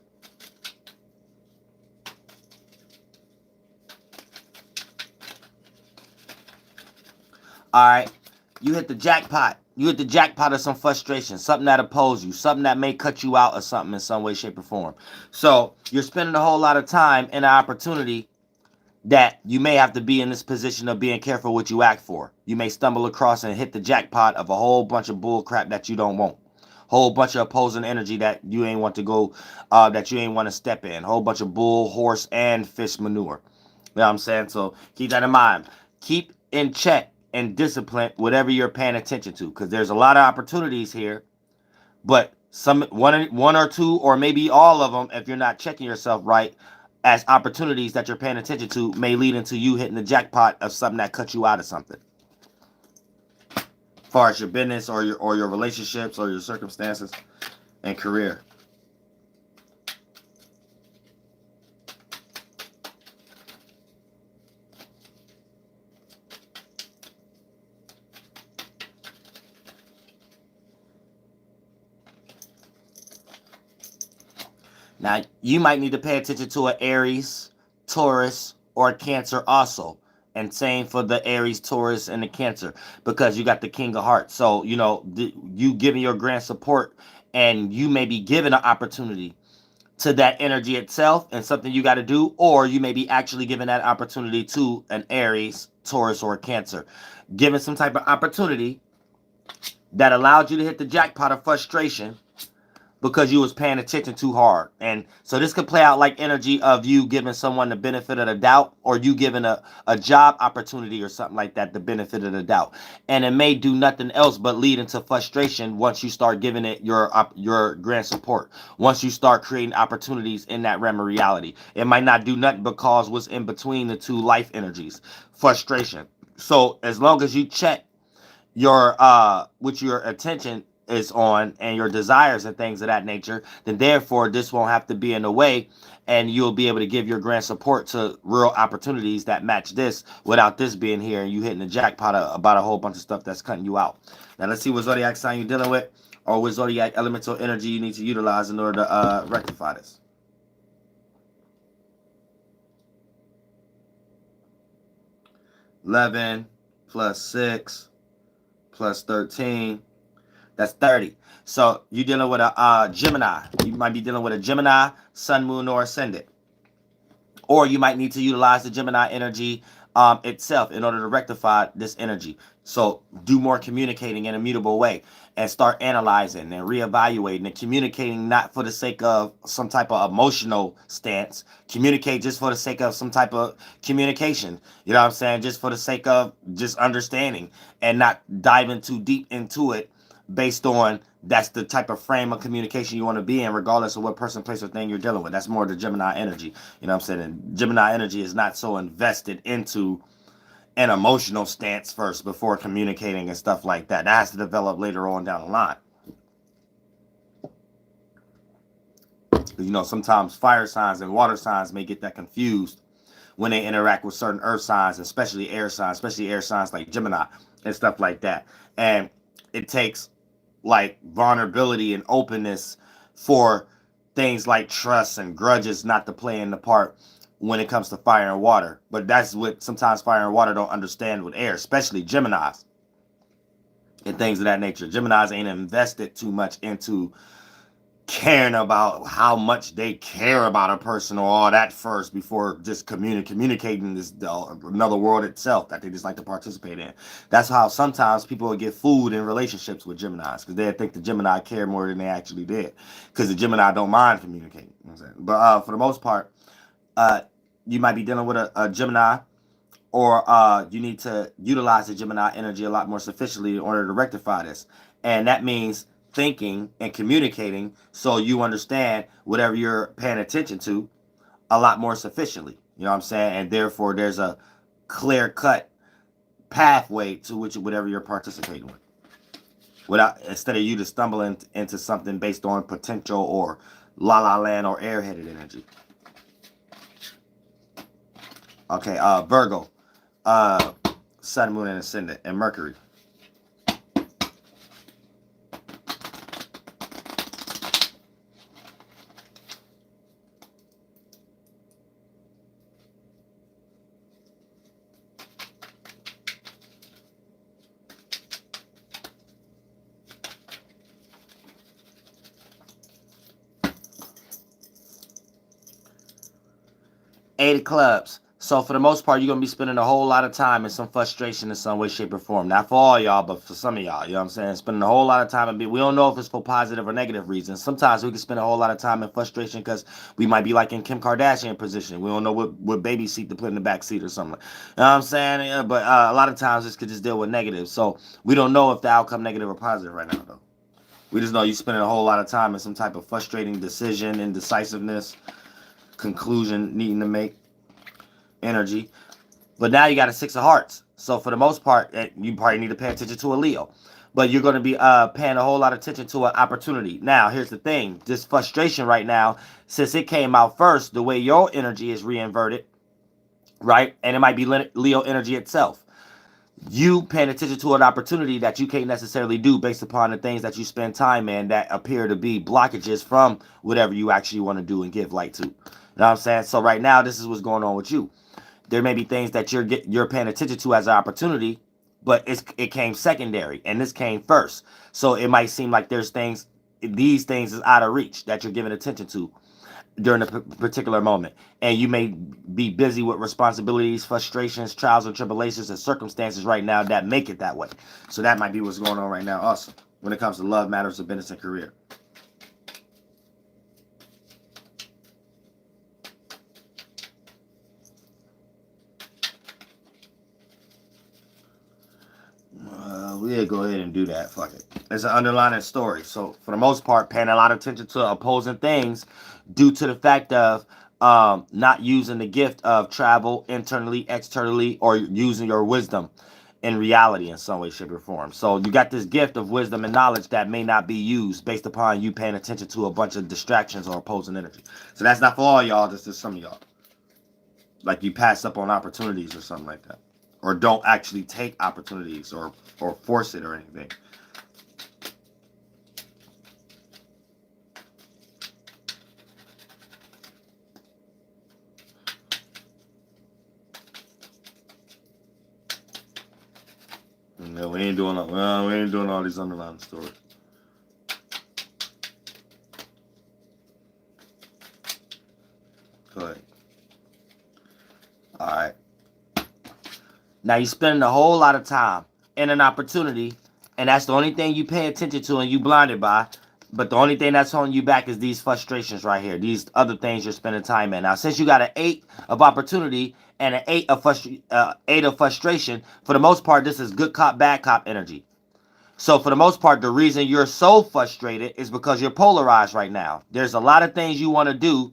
All right, you hit the jackpot. You hit the jackpot of some frustration, something that opposes you, something that may cut you out of something in some way, shape, or form. So you're spending a whole lot of time in an opportunity that you may have to be in this position of being careful what you act for. You may stumble across and hit the jackpot of a whole bunch of bull crap that you don't want. Whole bunch of opposing energy that you ain't want to go, that you ain't want to step in. Whole bunch of bull, horse, and fish manure. You know what I'm saying? So keep that in mind. Keep in check and discipline whatever you're paying attention to, because there's a lot of opportunities here, but one or two, or maybe all of them, if you're not checking yourself right, as opportunities that you're paying attention to may lead into you hitting the jackpot of something that cuts you out of something. As far as your business or your relationships or your circumstances and career. Now, you might need to pay attention to an Aries, Taurus, or a Cancer also. And same for the Aries, Taurus, and the Cancer, because you got the King of Hearts. So, you know, you giving your grand support, and you may be given an opportunity to that energy itself and something you got to do, or you may be actually giving that opportunity to an Aries, Taurus, or a Cancer. Given some type of opportunity that allowed you to hit the jackpot of frustration because you was paying attention too hard. And so this could play out like energy of you giving someone the benefit of the doubt, or you giving a job opportunity or something like that the benefit of the doubt. And it may do nothing else but lead into frustration once you start giving it your grand support. Once you start creating opportunities in that realm of reality. It might not do nothing but cause what's in between the two life energies. Frustration. So as long as you check your with your attention is on and your desires and things of that nature, then therefore this won't have to be in the way, and you'll be able to give your grand support to real opportunities that match this without this being here and you hitting the jackpot about a whole bunch of stuff that's cutting you out. Now let's see what zodiac sign you're dealing with, or what zodiac elemental energy you need to utilize in order to rectify this. $11 plus 6 plus 13. That's 30. So you're dealing with a Gemini. You might be dealing with a Gemini, Sun, Moon, or Ascendant. Or you might need to utilize the Gemini energy itself in order to rectify this energy. So do more communicating in a mutable way and start analyzing and reevaluating and communicating, not for the sake of some type of emotional stance. Communicate just for the sake of some type of communication. You know what I'm saying? Just for the sake of just understanding and not diving too deep into it based on that's the type of frame of communication you want to be in, regardless of what person, place, or thing you're dealing with. That's more the Gemini energy. You know what I'm saying? And Gemini energy is not so invested into an emotional stance first before communicating and stuff like that. That has to develop later on down the line. You know, sometimes fire signs and water signs may get that confused when they interact with certain earth signs, especially air signs like Gemini and stuff like that. And it takes like vulnerability and openness for things like trust and grudges not to play in the part when it comes to fire and water. But that's what sometimes fire and water don't understand with air, especially Geminis and things of that nature. Geminis ain't invested too much into caring about how much they care about a person or all that first before just communicating this another world itself that they just like to participate in. That's how sometimes people will get fooled in relationships with Geminis, because they think the Gemini care more than they actually did, because the Gemini don't mind communicating. You know what I'm saying? But for the most part, you might be dealing with a Gemini, or you need to utilize the Gemini energy a lot more sufficiently in order to rectify this. And that means thinking and communicating so you understand whatever you're paying attention to a lot more sufficiently. You know what I'm saying? And therefore, there's a clear-cut pathway to which whatever you're participating with. Instead of you just stumbling into something based on potential or la-la land or airheaded energy. Okay, Virgo. Sun, Moon, and Ascendant, and Mercury. Eight of Clubs. So for the most part, you're going to be spending a whole lot of time in some frustration in some way, shape, or form. Not for all y'all, but for some of y'all. You know what I'm saying? Spending a whole lot of time. We don't know if it's for positive or negative reasons. Sometimes we can spend a whole lot of time in frustration because we might be like in Kim Kardashian position. We don't know what baby seat to put in the back seat or something. You know what I'm saying? Yeah, but a lot of times this could just deal with negative. So we don't know if the outcome negative or positive right now, though. We just know you're spending a whole lot of time in some type of frustrating decision, indecisiveness, conclusion needing to make. Energy. But now you got a Six of Hearts. So for the most part, you probably need to pay attention to a Leo. But you're going to be paying a whole lot of attention to an opportunity. Now, here's the thing. This frustration right now, since it came out first, the way your energy is reinverted, right? And it might be Leo energy itself. You paying attention to an opportunity that you can't necessarily do based upon the things that you spend time in that appear to be blockages from whatever you actually want to do and give light to. You know what I'm saying? So right now, this is what's going on with you. There may be things that you're paying attention to as an opportunity, but it came secondary, and this came first. So it might seem like these things is out of reach that you're giving attention to during a particular moment. And you may be busy with responsibilities, frustrations, trials and tribulations, and circumstances right now that make it that way. So that might be what's going on right now also when it comes to love, matters of business, and career. We'll go ahead and do that. Fuck it. It's an underlying story. So for the most part, paying a lot of attention to opposing things due to the fact of not using the gift of travel internally, externally, or using your wisdom in reality in some way, shape, or form. So you got this gift of wisdom and knowledge that may not be used based upon you paying attention to a bunch of distractions or opposing energy. So that's not for all y'all, just some of y'all. Like you pass up on opportunities or something like that. Or don't actually take opportunities or force it or anything. No, we ain't doing all these underlying stories. Go ahead. All right. Now you're spending a whole lot of time in an opportunity, and that's the only thing you pay attention to and you blinded by. But the only thing that's holding you back is these frustrations right here. These other things you're spending time in. Now, since you got an 8 of opportunity and an 8 of frustration, for the most part, this is good cop, bad cop energy. So for the most part, the reason you're so frustrated is because you're polarized right now. There's a lot of things you want to do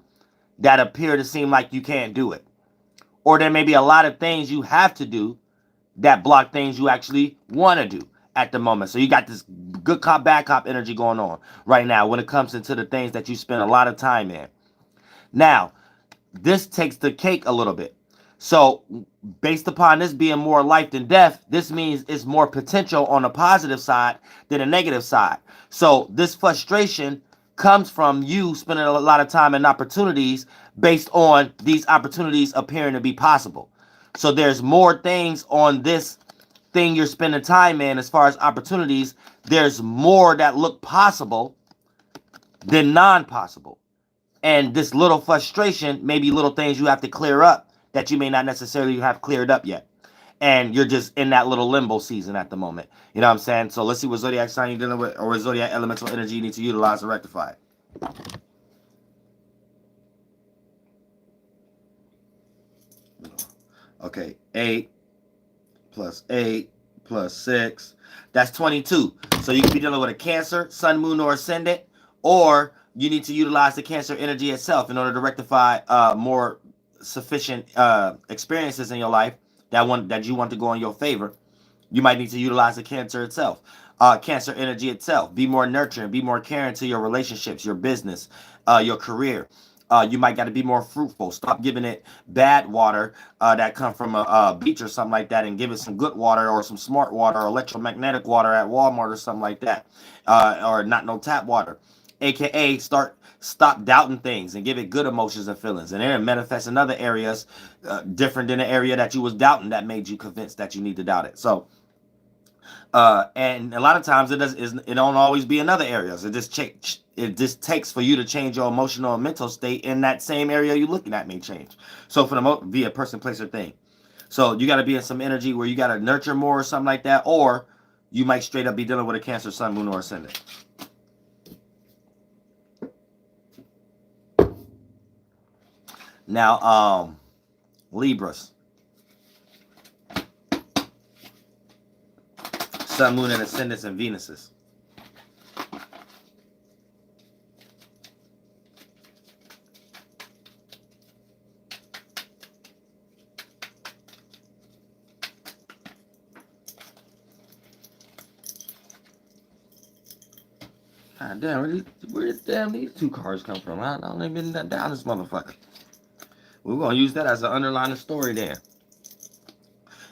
that appear to seem like you can't do it. Or there may be a lot of things you have to do that block things you actually want to do at the moment. So you got this good cop, bad cop energy going on right now when it comes into the things that you spend a lot of time in. Now, this takes the cake a little bit. So based upon this being more life than death, this means it's more potential on the positive side than the negative side. So this frustration comes from you spending a lot of time and opportunities based on these opportunities appearing to be possible. So there's more things on this thing you're spending time in as far as opportunities. There's more that look possible than non-possible. And this little frustration, maybe little things you have to clear up that you may not necessarily have cleared up yet. And you're just in that little limbo season at the moment. You know what I'm saying? So let's see what zodiac sign you're dealing with, or what zodiac elemental energy you need to utilize to rectify it. Okay, 8 plus 8 plus 6. That's 22. So you could be dealing with a Cancer, Sun, Moon, or Ascendant, or you need to utilize the Cancer energy itself in order to rectify more sufficient experiences in your life that you want to go in your favor. You might need to utilize the Cancer itself, Cancer energy itself. Be more nurturing, be more caring to your relationships, your business, your career. You might got to be more fruitful. Stop giving it bad water that come from a beach or something like that, and give it some good water or some smart water or electromagnetic water at Walmart or something like that, or not no tap water. AKA stop doubting things and give it good emotions and feelings, and then it manifests in other areas different than the area that you was doubting that made you convinced that you need to doubt it. So and a lot of times it don't always be in other areas. It just takes for you to change your emotional and mental state in that same area you're looking at may change. So for the be a person, place, or thing. So you got to be in some energy where you got to nurture more or something like that, or you might straight up be dealing with a Cancer, Sun, Moon, or Ascendant. Now, Libras. Sun, Moon, and Ascendants, and Venuses. God damn, where damn these two cards come from? I don't even down this motherfucker. We're going to use that as an underlying story there.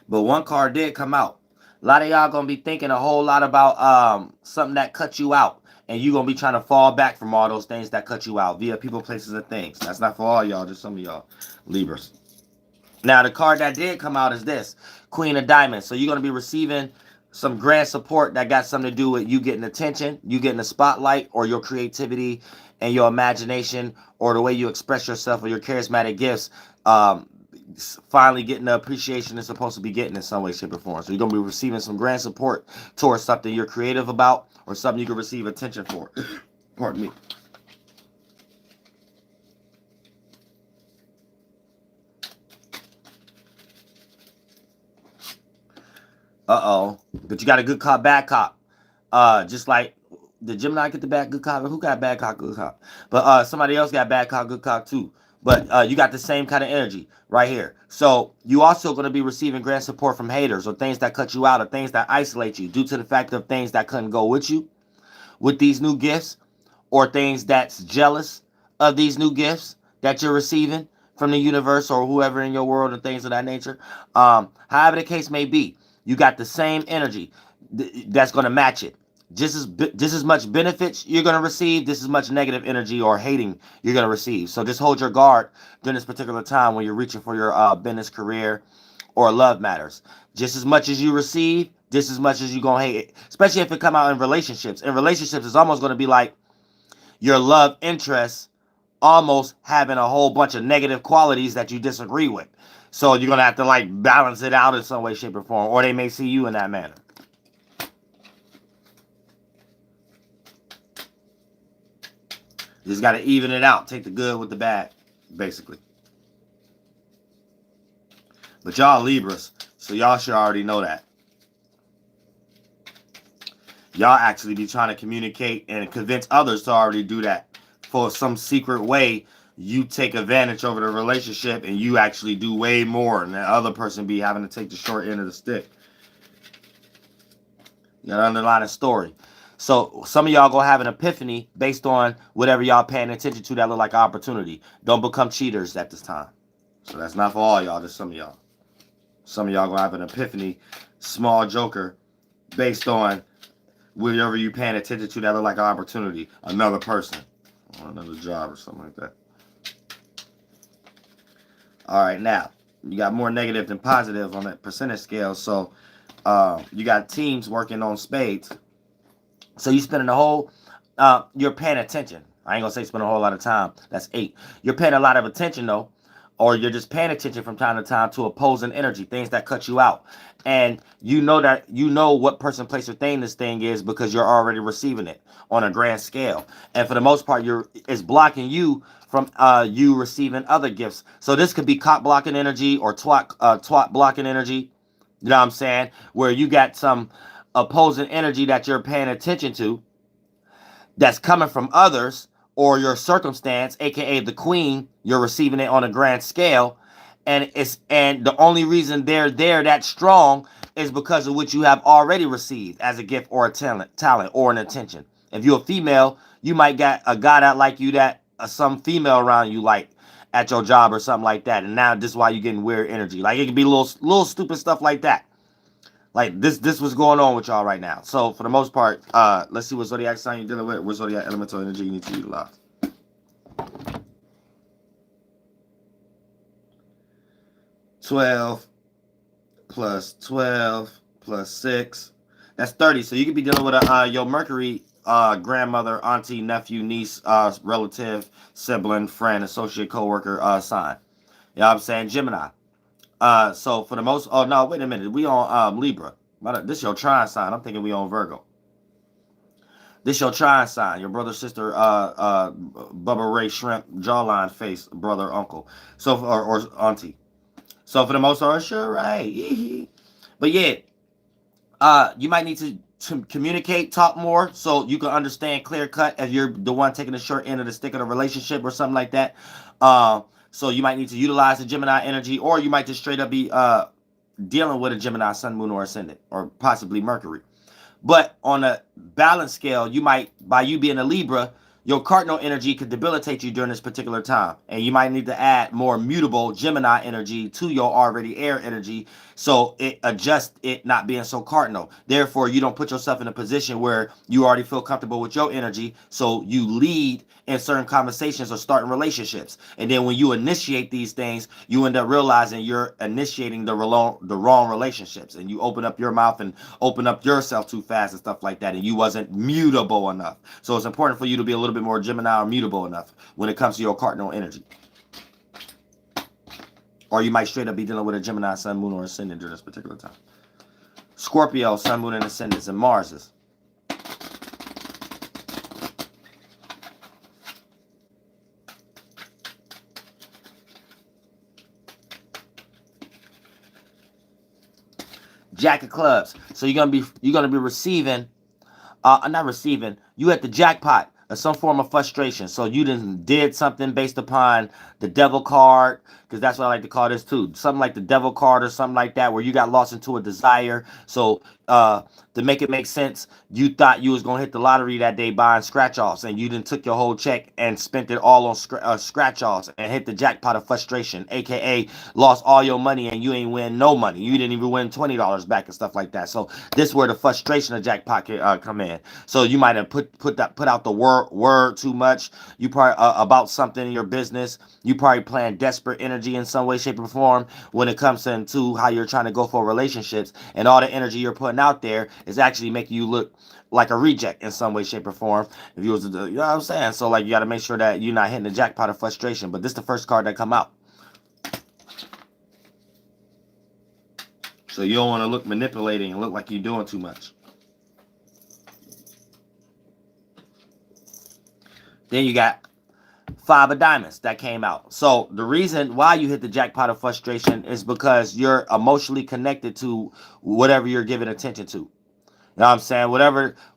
But one card did come out. A lot of y'all going to be thinking a whole lot about something that cut you out. And you're going to be trying to fall back from all those things that cut you out via people, places, and things. That's not for all y'all, just some of y'all Libras. Now, the card that did come out is this, Queen of Diamonds. So you're going to be receiving some grand support that got something to do with you getting attention, you getting the spotlight, or your creativity and your imagination, or the way you express yourself, or your charismatic gifts, finally getting the appreciation it's supposed to be getting in some way, shape, or form. So you're going to be receiving some grand support towards something you're creative about, or something you can receive attention for. Pardon me. Uh-oh. But you got a good cop, bad cop. Just like the Gemini get the bad, good cop. Who got bad cop, good cop? But somebody else got bad cop, good cop too. But you got the same kind of energy right here. So you also going to be receiving grand support from haters, or things that cut you out, or things that isolate you due to the fact of things that couldn't go with you with these new gifts, or things that's jealous of these new gifts that you're receiving from the universe or whoever in your world, and things of that nature. However the case may be, you got the same energy that's going to match it. Just as much benefits you're going to receive, just as much negative energy or hating you're going to receive. So just hold your guard during this particular time when you're reaching for your business, career, or love matters. Just as much as you receive, just as much as you're going to hate it. Especially if it come out in relationships. In relationships, it's almost going to be like your love interest almost having a whole bunch of negative qualities that you disagree with. So you're going to have to like balance it out in some way, shape, or form. Or they may see you in that manner. You just got to even it out. Take the good with the bad, basically. But y'all Libras, so y'all should already know that. Y'all actually be trying to communicate and convince others to already do that. For some secret way, you take advantage over the relationship and you actually do way more, and the other person be having to take the short end of the stick. You gotta underline a story. So some of y'all gonna have an epiphany based on whatever y'all paying attention to that look like an opportunity. Don't become cheaters at this time. So that's not for all y'all, just some of y'all. Some of y'all gonna have an epiphany, small joker, based on whatever you paying attention to that look like an opportunity. Another person, or another job, or something like that. All right, now you got more negative than positive on that percentage scale. So you got teams working on spades. So you spending the whole, you're paying attention. I ain't gonna say spend a whole lot of time. That's 8. You're paying a lot of attention though, or you're just paying attention from time to time to opposing energy, things that cut you out. And you know what person, place, or thing this thing is because you're already receiving it on a grand scale. And for the most part, it's blocking you from you receiving other gifts. So this could be cock blocking energy or twat blocking energy. You know what I'm saying? Where you got some opposing energy that you're paying attention to that's coming from others or your circumstance, aka the queen, you're receiving it on a grand scale. And the only reason they're there that strong is because of what you have already received as a gift or a talent or an intention. If you're a female, you might get a guy that like you that some female around you like at your job or something like that. And now this is why you're getting weird energy. Like it could be little stupid stuff like that. Like this was going on with y'all right now. So for the most part, let's see what zodiac sign you're dealing with. What zodiac elemental energy you need to utilize. 12 plus 12 plus 6. That's 30. So you could be dealing with your Mercury grandmother, auntie, nephew, niece, relative, sibling, friend, associate, coworker sign. You know what I'm saying? Gemini. So for the most, oh no, wait a minute. We on Libra. This your trine sign. I'm thinking we on Virgo. This your trine sign. Your brother, sister, Bubba Ray Shrimp, jawline face, brother, uncle. So or auntie. So for the most part, sure, right. But yeah, you might need to communicate, talk more, so you can understand clear cut if you're the one taking the short end of the stick of the relationship or something like that. So you might need to utilize the Gemini energy, or you might just straight up be dealing with a Gemini sun, moon, or ascendant, or possibly Mercury. But on a balance scale, you might, by you being a Libra, your cardinal energy could debilitate you during this particular time. And you might need to add more mutable Gemini energy to your already air energy so it adjusts it not being so cardinal. Therefore, you don't put yourself in a position where you already feel comfortable with your energy, so you lead in certain conversations or starting relationships. And then when you initiate these things, you end up realizing you're initiating the wrong relationships, and you open up your mouth and open up yourself too fast and stuff like that, and you wasn't mutable enough. So it's important for you to be a little bit more Gemini or mutable enough when it comes to your cardinal energy. Or you might straight up be dealing with a Gemini sun, moon, or ascendant during this particular time. Scorpio, sun, moon, and ascendants, and Marses. Jack of clubs. So you're gonna be receiving, not receiving. You at the jackpot of some form of frustration. So you did something based upon the devil card, because that's what I like to call this too. Something like the devil card or something like that, where you got lost into a desire. So to make it make sense, you thought you was gonna hit the lottery that day buying scratch-offs, and you took your whole check and spent it all on scratch-offs and hit the jackpot of frustration, aka lost all your money and you ain't win no money. You didn't even win $20 back and stuff like that. So this is where the frustration of jackpot can come in. So you might have put out the word too much. You probably about something in your business. You probably playing desperate energy in some way, shape, or form when it comes into how you're trying to go for relationships, and all the energy you're putting out there is actually making you look like a reject in some way, shape, or form. If you was to, you know what I'm saying? So like you got to make sure that you're not hitting the jackpot of frustration. But this is the first card that come out. So you don't want to look manipulating and look like you're doing too much. Then you got 5 of diamonds that came out. So the reason why you hit the jackpot of frustration is because you're emotionally connected to whatever you're giving attention to. You know what I'm saying?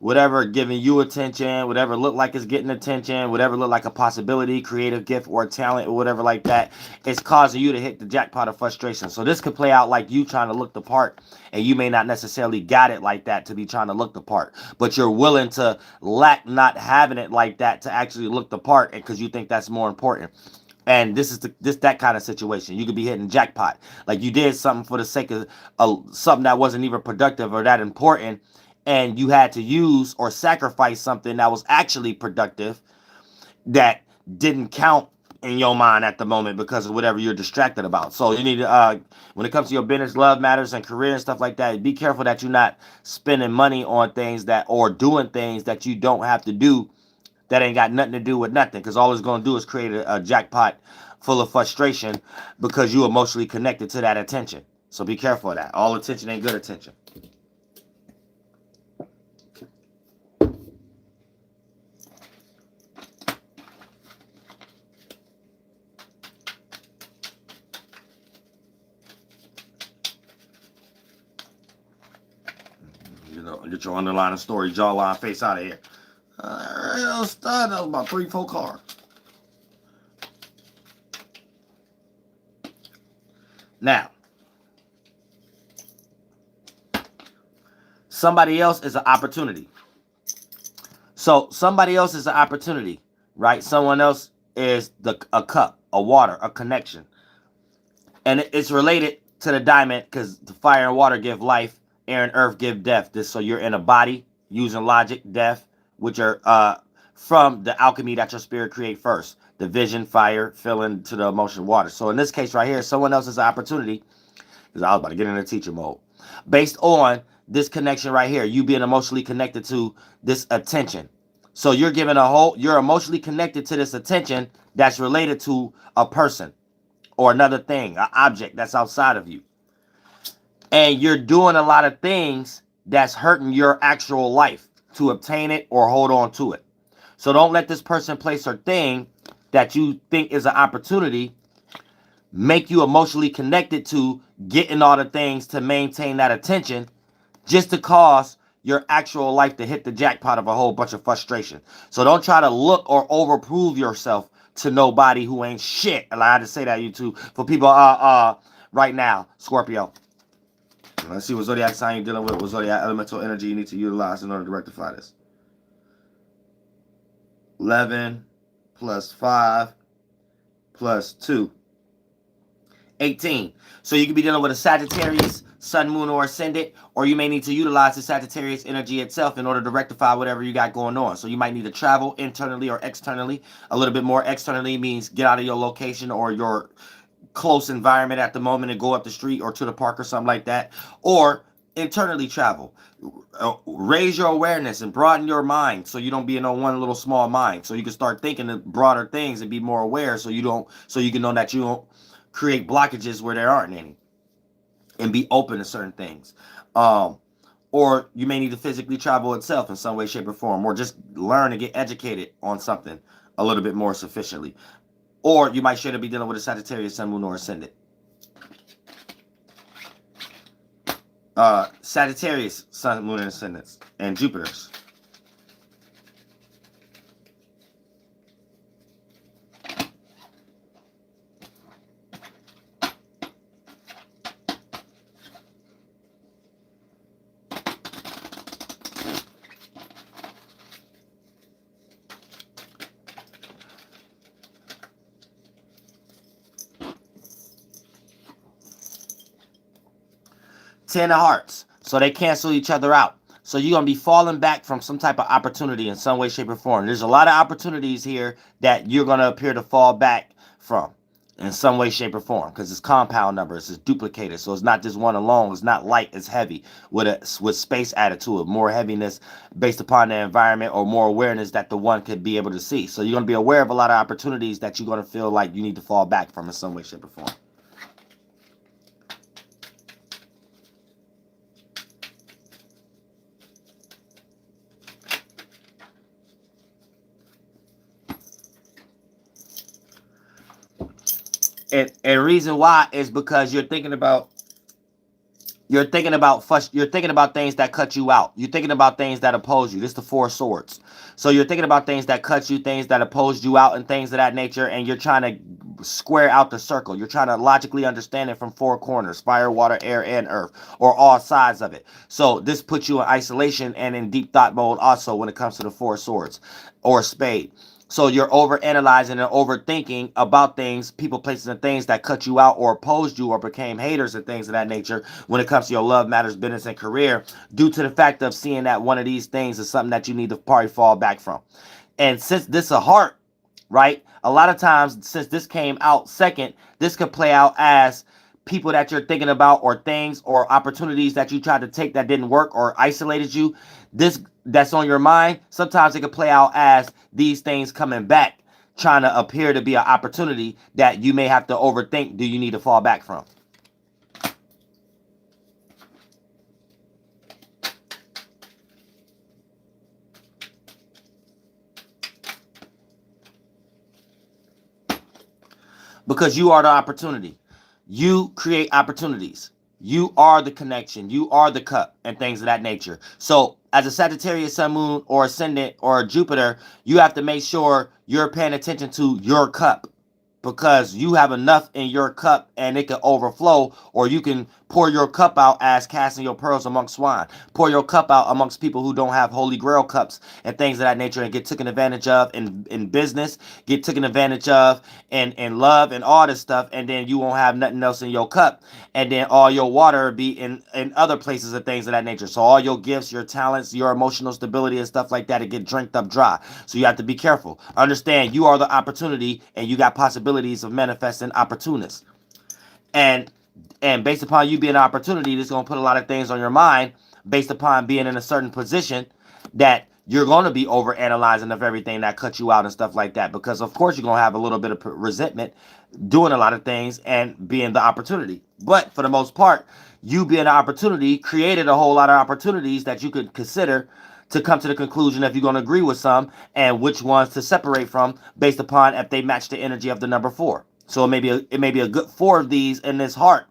Whatever giving you attention, whatever look like it's getting attention, whatever look like a possibility, creative gift or talent or whatever like that, it's causing you to hit the jackpot of frustration. So this could play out like you trying to look the part, and you may not necessarily got it like that to be trying to look the part, but you're willing to lack not having it like that to actually look the part, because you think that's more important. And this is that kind of situation. You could be hitting jackpot. Like you did something for the sake of something that wasn't even productive or that important, and you had to use or sacrifice something that was actually productive that didn't count in your mind at the moment because of whatever you're distracted about. So you need to, when it comes to your business, love matters, and career and stuff like that, be careful that you're not spending money on things that, or doing things that you don't have to do, that ain't got nothing to do with nothing, because all it's going to do is create a jackpot full of frustration because you emotionally connected to that attention. So be careful of that. All attention ain't good attention. You know, get your underlying story, jawline face out of here. Real stud. That was about 3-4 cards. Now, somebody else is an opportunity. So somebody else is an opportunity, right? Someone else is a cup, a water, a connection. And it's related to the diamond because the fire and water give life, air and earth give death. So you're in a body using logic, death, which are from the alchemy that your spirit create first. The vision, fire, filling to the emotion, water. So in this case right here, someone else's opportunity, because I was about to get into teacher mode, based on this connection right here, you being emotionally connected to this attention. So you're giving you're emotionally connected to this attention that's related to a person or another thing, an object that's outside of you. And you're doing a lot of things that's hurting your actual life to obtain it or hold on to it. So don't let this person, place, or thing that you think is an opportunity make you emotionally connected to getting all the things to maintain that attention just to cause your actual life to hit the jackpot of a whole bunch of frustration. So don't try to look or overprove yourself to nobody who ain't shit. And I had to say that, YouTube, for people right now, Scorpio. Let's see what zodiac sign you're dealing with. What zodiac elemental energy you need to utilize in order to rectify this. 11 plus 5 plus 2. 18. So you could be dealing with a Sagittarius, Sun, Moon, or Ascendant, or you may need to utilize the Sagittarius energy itself in order to rectify whatever you got going on. So you might need to travel internally or externally. A little bit more externally means get out of your location or your close environment at the moment and go up the street or to the park or something like that. Or internally travel. Raise your awareness and broaden your mind so you don't be in one little small mind. So you can start thinking of broader things and be more aware so you can know that you don't create blockages where there aren't any, and be open to certain things. Or you may need to physically travel itself in some way, shape, or form, or just learn and get educated on something a little bit more sufficiently. Or you might share to be dealing with a Sagittarius, Sun, Moon, or Ascendant. Sagittarius, Sun, Moon, and Ascendants, and Jupiter's. Ten of Hearts. So they cancel each other out. So you're going to be falling back from some type of opportunity in some way, shape, or form. There's a lot of opportunities here that you're going to appear to fall back from in some way, shape, or form, because it's compound numbers, it's duplicated. So it's not just one alone. It's not light, it's heavy with space added to it, more heaviness based upon the environment, or more awareness that the one could be able to see. So you're going to be aware of a lot of opportunities that you're going to feel like you need to fall back from in some way, shape, or form. And reason why is because you're thinking about things that cut you out. You're thinking about things that oppose you. This is the Four Swords. So you're thinking about things that cut you, things that oppose you out, and things of that nature, and you're trying to square out the circle. You're trying to logically understand it from four corners: fire, water, air, and earth, or all sides of it. So this puts you in isolation and in deep thought mode also when it comes to the Four Swords or spade. So you're overanalyzing and overthinking about things, people, places, and things that cut you out or opposed you or became haters and things of that nature when it comes to your love, matters, business, and career, due to the fact of seeing that one of these things is something that you need to probably fall back from. And since this is a heart, right, a lot of times since this came out second, this could play out as people that you're thinking about or things or opportunities that you tried to take that didn't work or isolated you. This that's on your mind, sometimes it can play out as these things coming back, trying to appear to be an opportunity that you may have to overthink. Do you need to fall back from? Because you are the opportunity. You create opportunities. You are the connection. You are the cup and things of that nature. So as a Sagittarius, Sun, Moon, or Ascendant, or Jupiter, you have to make sure you're paying attention to your cup, because you have enough in your cup and it can overflow, or you can pour your cup out as casting your pearls amongst swine. Pour your cup out amongst people who don't have holy grail cups and things of that nature, and get taken advantage of in business, get taken advantage of in love and all this stuff, and then you won't have nothing else in your cup, and then all your water be in other places and things of that nature. So all your gifts, your talents, your emotional stability and stuff like that, it get drinked up dry. So you have to be careful. Understand you are the opportunity, and you got possibilities of manifesting opportunists. And based upon you being an opportunity, this is going to put a lot of things on your mind based upon being in a certain position, that you're going to be over analyzing of everything that cut you out and stuff like that, because of course you're going to have a little bit of resentment doing a lot of things and being the opportunity. But for the most part, you being an opportunity created a whole lot of opportunities that you could consider to come to the conclusion if you're going to agree with some, and which ones to separate from based upon if they match the energy of the number 4. So it may be a good 4 of these in this heart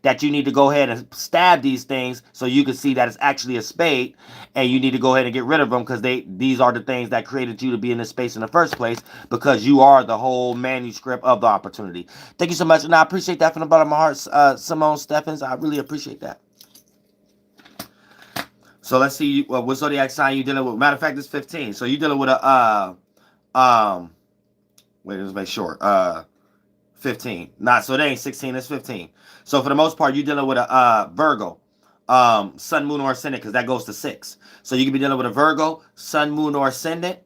that you need to go ahead and stab these things so you can see that it's actually a spade, and you need to go ahead and get rid of them, because these are the things that created you to be in this space in the first place, because you are the whole manuscript of the opportunity. Thank you so much, and I appreciate that from the bottom of my heart, Simone Steffens. I really appreciate that. So let's see what zodiac sign you dealing with. Matter of fact, it's 15. So you're dealing with a wait, let's make sure. 15. Not so it ain't 16, it's 15. So for the most part, you're dealing with a Virgo, Sun, Moon, or Ascendant, because that goes to 6. So you could be dealing with a Virgo, Sun, Moon, or Ascendant,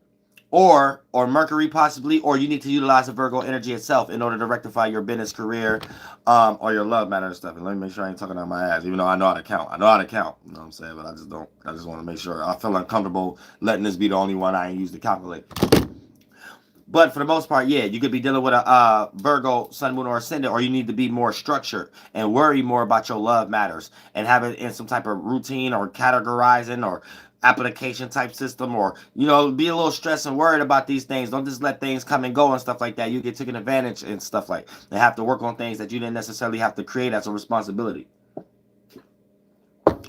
or Mercury possibly, or you need to utilize the Virgo energy itself in order to rectify your business, career, or your love matter and stuff. And let me make sure I ain't talking out my ass, even though I know how to count. I know how to count, you know what I'm saying? But I just don't. I just want to make sure. I feel uncomfortable letting this be the only one I ain't used to calculate. But for the most part, yeah, you could be dealing with a Virgo, Sun, Moon, or Ascendant, or you need to be more structured and worry more about your love matters and have it in some type of routine or categorizing or application type system, or, you know, be a little stressed and worried about these things. Don't just let things come and go and stuff like that. You get taken advantage and stuff like that. And have to work on things that you didn't necessarily have to create as a responsibility,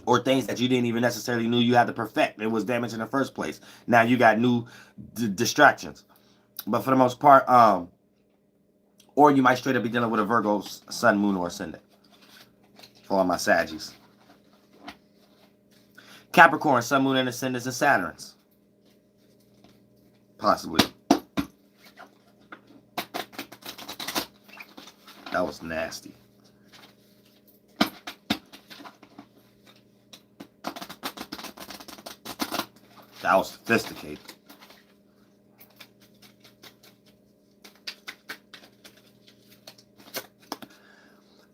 or things that you didn't even necessarily knew you had to perfect. It was damaged in the first place. Now you got new distractions. But for the most part, or you might straight up be dealing with a Virgo, Sun, Moon, or Ascendant. For all my Saggies. Capricorn, Sun, Moon, and Ascendants, and Saturns. Possibly. That was nasty. That was sophisticated.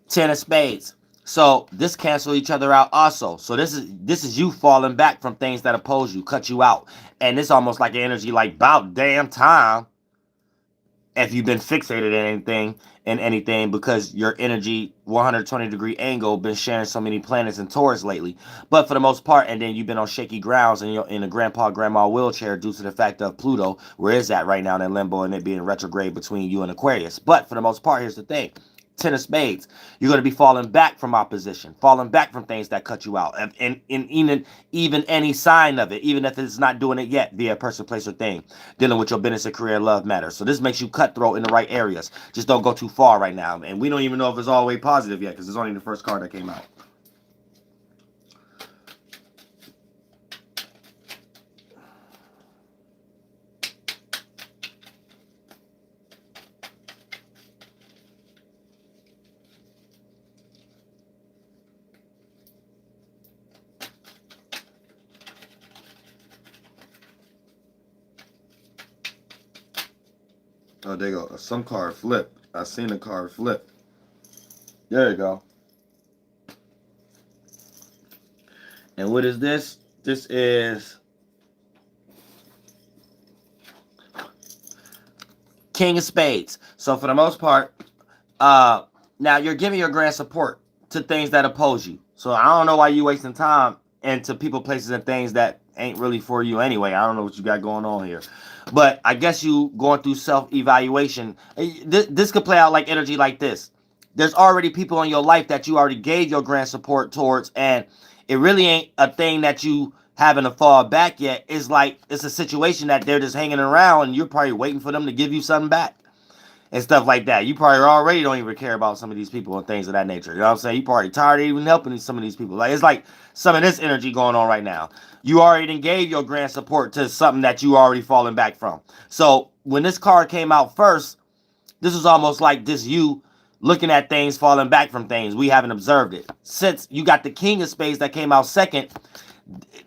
Ten of Spades. So this cancel each other out also. So this is you falling back from things that oppose you, cut you out. And it's almost like an energy like, about damn time, if you've been fixated in anything, because your energy 120-degree angle been sharing so many planets in Taurus lately. But for the most part, and then you've been on shaky grounds and you're in a grandma wheelchair due to the fact of Pluto, where is that right now in limbo, and it being retrograde between you and Aquarius. But for the most part, here's the thing. Ten of Spades, you're going to be falling back from opposition, falling back from things that cut you out, and even any sign of it, even if it's not doing it yet via person, place, or thing, dealing with your business and career, love matters. So this makes you cutthroat in the right areas. Just don't go too far right now. And we don't even know if it's all the way positive yet, because it's only the first card that came out. Oh, there you go. Some card flip. I seen a card flip. There you go. And what is this? This is King of Spades. So for the most part, now you're giving your grand support to things that oppose you. So I don't know why you wasting time into people, places, and things that ain't really for you anyway. I don't know what you got going on here. But I guess you going through self-evaluation. This could play out like energy like this. There's already people in your life that you already gave your grand support towards, and it really ain't a thing that you having to fall back yet. It's like it's a situation that they're just hanging around, and you're probably waiting for them to give you something back and stuff like that. You probably already don't even care about some of these people and things of that nature. You know what I'm saying? You probably tired of even helping some of these people. Like, it's like some of this energy going on right now. You already gave your grand support to something that you already fallen back from. So when this card came out first, this was almost like this you looking at things, falling back from things. We haven't observed it. Since you got the King of Spades that came out second,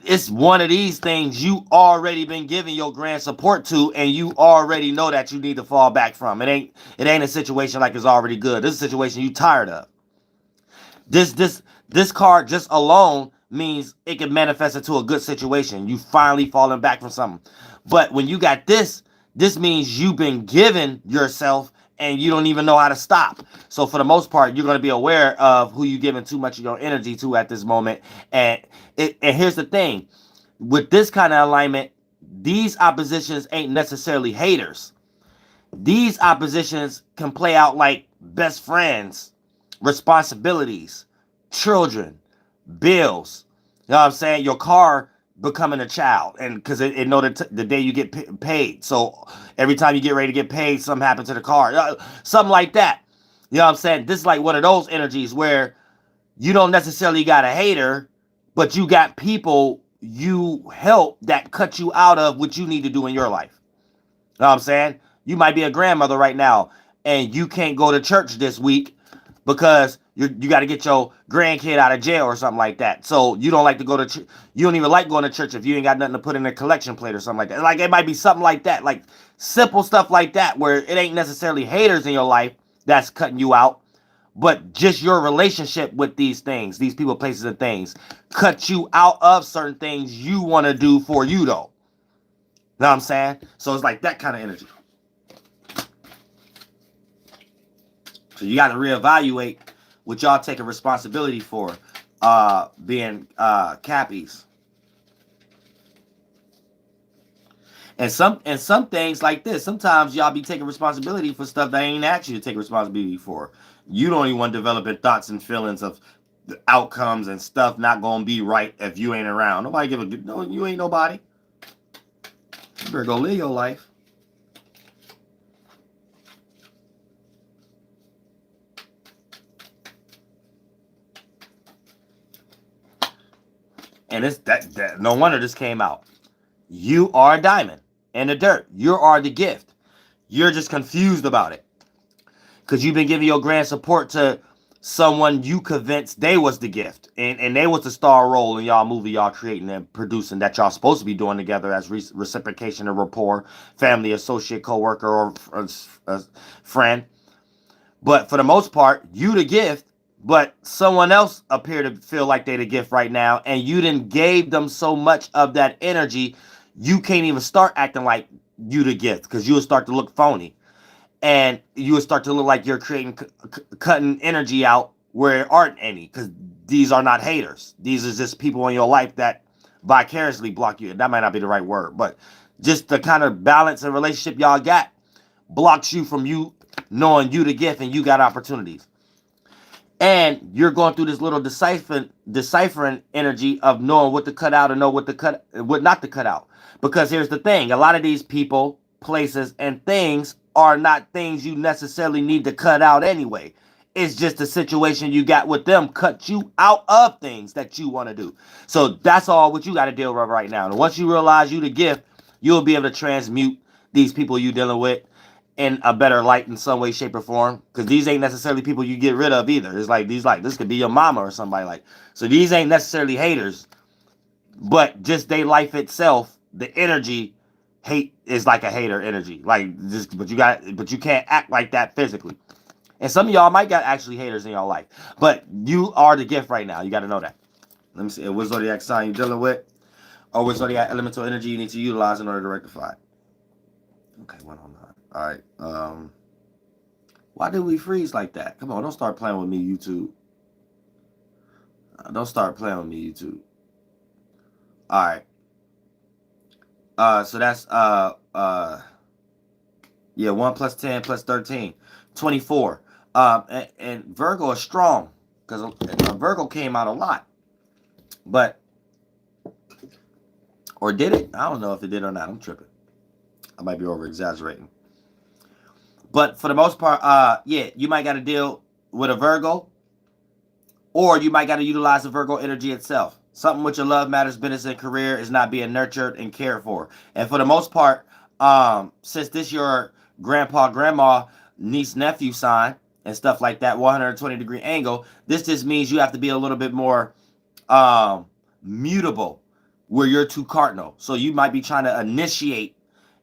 it's one of these things you already been giving your grand support to, and you already know that you need to fall back from. It ain't a situation like it's already good. This is a situation you tired of. This card just alone means it can manifest into a good situation. You finally falling back from something. But when you got this means you've been giving yourself and you don't even know how to stop. So for the most part, you're going to be aware of who you're giving too much of your energy to at this moment. And here's the thing. With this kind of alignment, these oppositions ain't necessarily haters. These oppositions can play out like best friends, responsibilities, children, bills. You know what I'm saying? Your car becoming a child, and because it know the day you get paid. So every time you get ready to get paid, something happens to the car, something like that. You know what I'm saying? This is like one of those energies where you don't necessarily got a hater, but you got people you help that cut you out of what you need to do in your life. You know what I'm saying? You might be a grandmother right now and you can't go to church this week because you got to get your grandkid out of jail or something like that. So you don't like to go to church. You don't even like going to church if you ain't got nothing to put in a collection plate or something like that. Like, it might be something like that, like simple stuff like that, where it ain't necessarily haters in your life that's cutting you out, but just your relationship with these things, these people, places, and things, cut you out of certain things you want to do for you, though. Know what I'm saying? So it's like that kind of energy. So you got to reevaluate what y'all taking responsibility for, being Cappies. And some things like this, sometimes y'all be taking responsibility for stuff that ain't asked you to take responsibility for. You don't even want developing thoughts and feelings of the outcomes and stuff not gonna be right if you ain't around. Nobody give a good, no, you ain't nobody. You better go live your life. And it's that no wonder this came out. You are a diamond in the dirt. You are the gift. You're just confused about it. Because you've been giving your grand support to someone you convinced they was the gift. And they was the star role in y'all movie y'all creating and producing that y'all supposed to be doing together as reciprocation and rapport, family, associate, co-worker, or friend. But for the most part, you the gift. But someone else appear to feel like they the gift right now, and you didn't gave them so much of that energy, you can't even start acting like you the gift, because you will start to look phony, and you will start to look like you're creating, cutting energy out where there aren't any, because these are not haters. These are just people in your life that vicariously block you. That might not be the right word, but just the kind of balance and relationship y'all got blocks you from you knowing you the gift and you got opportunities. And you're going through this little deciphering energy of knowing what to cut out and know what not to cut out. Because here's the thing. A lot of these people, places, and things are not things you necessarily need to cut out anyway. It's just the situation you got with them cut you out of things that you want to do. So that's all what you got to deal with right now. And once you realize you the gift, you'll be able to transmute these people you dealing with in a better light in some way, shape, or form. Because these ain't necessarily people you get rid of either. It's like this could be your mama or somebody like. So these ain't necessarily haters, but just they life itself, the energy hate is like a hater energy. Like just, but you can't act like that physically. And some of y'all might got actually haters in your life, but you are the gift right now. You got to know that. Let me see. What zodiac sign you dealing with, or what zodiac elemental energy you need to utilize in order to rectify it. Okay, 109. All right. Why did we freeze like that? Come on, don't start playing with me, YouTube. Don't start playing with me, YouTube. All right. So that's yeah, 1 plus 10 plus 13, 24. And Virgo is strong because Virgo came out a lot, but or did it? I don't know if it did or not. I'm tripping. I might be over exaggerating. But for the most part, yeah, you might got to deal with a Virgo, or you might got to utilize the Virgo energy itself. Something with your love, matters, business, and career is not being nurtured and cared for. And for the most part, since this your grandpa, grandma, niece, nephew sign and stuff like that, 120-degree angle, this just means you have to be a little bit more mutable where you're too cardinal. So you might be trying to initiate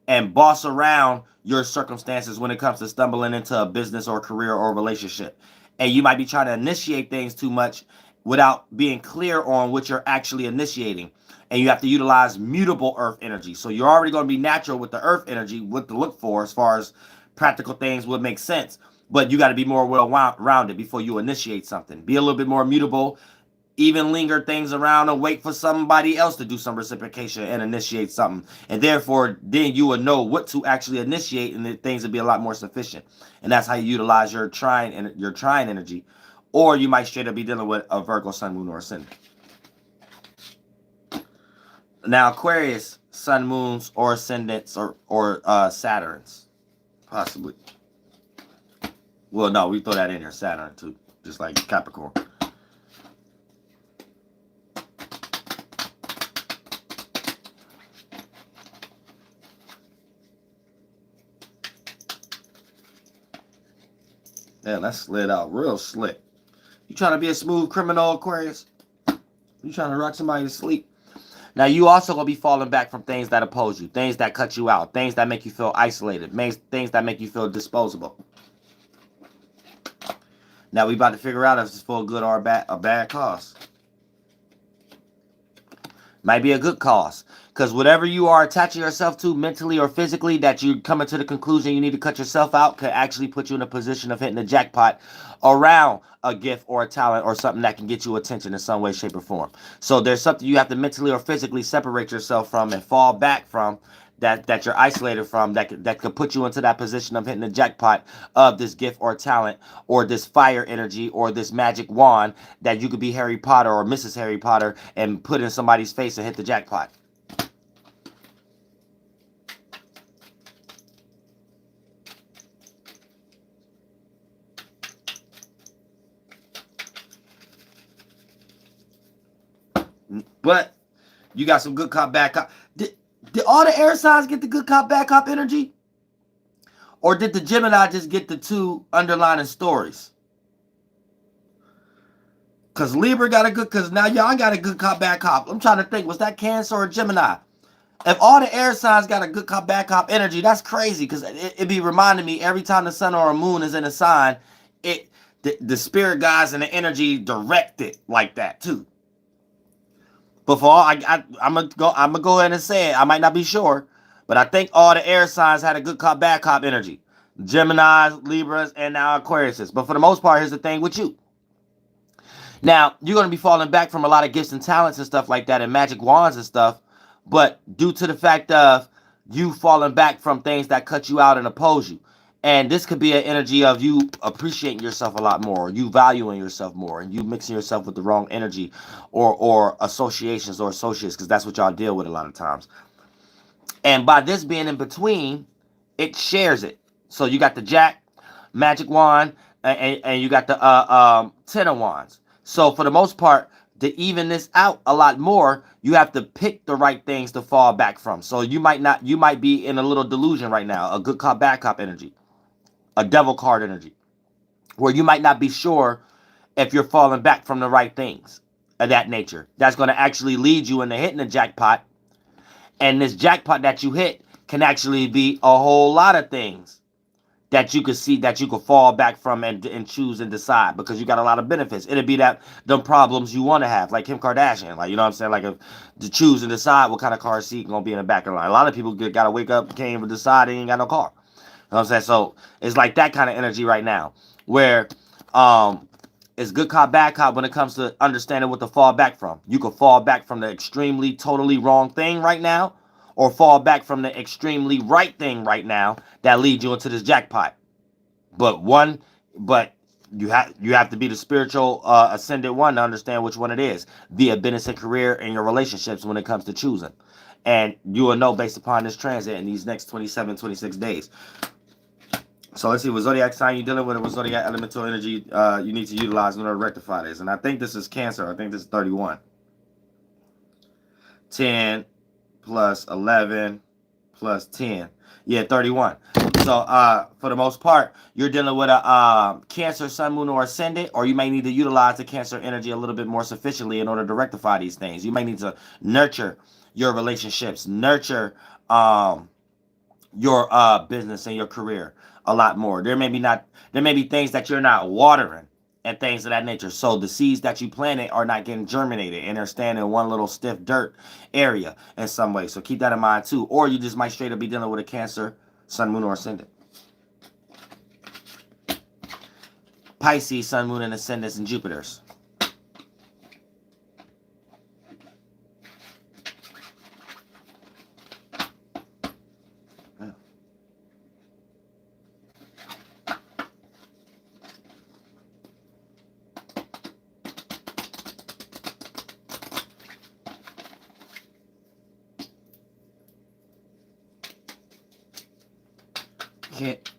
and boss around your circumstances when it comes to stumbling into a business or career or relationship. And you might be trying to initiate things too much without being clear on what you're actually initiating. And you have to utilize mutable earth energy. So you're already going to be natural with the earth energy, what to look for as far as practical things would make sense. But you got to be more well-rounded before you initiate something. Be a little bit more mutable. Even linger things around and wait for somebody else to do some reciprocation and initiate something. And therefore, then you would know what to actually initiate, and then things would be a lot more sufficient. And that's how you utilize your trine energy. Or you might straight up be dealing with a Virgo sun, moon, or ascendant. Now, Aquarius, sun, moons, or ascendants, or Saturns, possibly. Well, no, we throw that in here, Saturn, too, just like Capricorn. Yeah, that slid out real slick. You trying to be a smooth criminal, Aquarius? You trying to rock somebody to sleep? Now, you also going to be falling back from things that oppose you, things that cut you out, things that make you feel isolated, things that make you feel disposable. Now, we about to figure out if it's for a good or a bad cause. Might be a good cause. Because whatever you are attaching yourself to mentally or physically that you coming to the conclusion you need to cut yourself out could actually put you in a position of hitting the jackpot around a gift or a talent or something that can get you attention in some way, shape, or form. So there's something you have to mentally or physically separate yourself from and fall back from that you're isolated from that could put you into that position of hitting the jackpot of this gift or talent or this fire energy or this magic wand that you could be Harry Potter or Mrs. Harry Potter and put in somebody's face and hit the jackpot. But you got some good cop, bad cop. Did all the air signs get the good cop, bad cop energy? Or did the Gemini just get the two underlining stories? Because Libra got a good, because now y'all got a good cop, bad cop. I'm trying to think, was that Cancer or Gemini? If all the air signs got a good cop, bad cop energy, that's crazy. Because it be reminding me every time the sun or a moon is in a sign, the spirit guides and the energy direct it like that too. But for all, I'm gonna go ahead and say it. I might not be sure, but I think all the air signs had a good cop, bad cop energy. Geminis, Libras, and now Aquariuses. But for the most part, here's the thing with you. Now, you're going to be falling back from a lot of gifts and talents and stuff like that and magic wands and stuff. But due to the fact of you falling back from things that cut you out and oppose you. And this could be an energy of you appreciating yourself a lot more, or you valuing yourself more, and you mixing yourself with the wrong energy or associations or associates, because that's what y'all deal with a lot of times. And by this being in between, it shares it. So you got the Jack, Magic Wand, and you got the Ten of Wands. So for the most part, to even this out a lot more, you have to pick the right things to fall back from. So you might be in a little delusion right now, a good cop, bad cop energy. A devil card energy, where you might not be sure if you're falling back from the right things of that nature. That's going to actually lead you into hitting the jackpot. And this jackpot that you hit can actually be a whole lot of things that you could see, that you could fall back from and choose and decide, because you got a lot of benefits. It'd be that them problems you want to have, like Kim Kardashian, like, you know what I'm saying? Like, to choose and decide what kind of car seat going to be in the back of the line. A lot of people got to wake up, can't even decide, they ain't got no car. what I'm saying? So it's like that kind of energy right now, where it's good cop, bad cop when it comes to understanding what to fall back from. You could fall back from the extremely, totally wrong thing right now, or fall back from the extremely right thing right now that leads you into this jackpot. But you have to be the spiritual ascended one to understand which one it is via business and career and your relationships when it comes to choosing. And you will know based upon this transit in these next 27, 26 days. So let's see what zodiac sign you're dealing with and what zodiac elemental energy you need to utilize in order to rectify this. And I think this is Cancer. I think this is 31. 10 plus 11 plus 10. Yeah, 31. So for the most part, you're dealing with a Cancer, Sun, Moon, or Ascendant, or you may need to utilize the Cancer energy a little bit more sufficiently in order to rectify these things. You may need to nurture your relationships, nurture your business and your career a lot more. There may be things that you're not watering and things of that nature. So the seeds that you planted are not getting germinated and they're staying in one little stiff dirt area in some way. So keep that in mind too. Or you just might straight up be dealing with a Cancer, Sun, Moon, or Ascendant. Pisces, Sun, Moon, and Ascendants and Jupiters.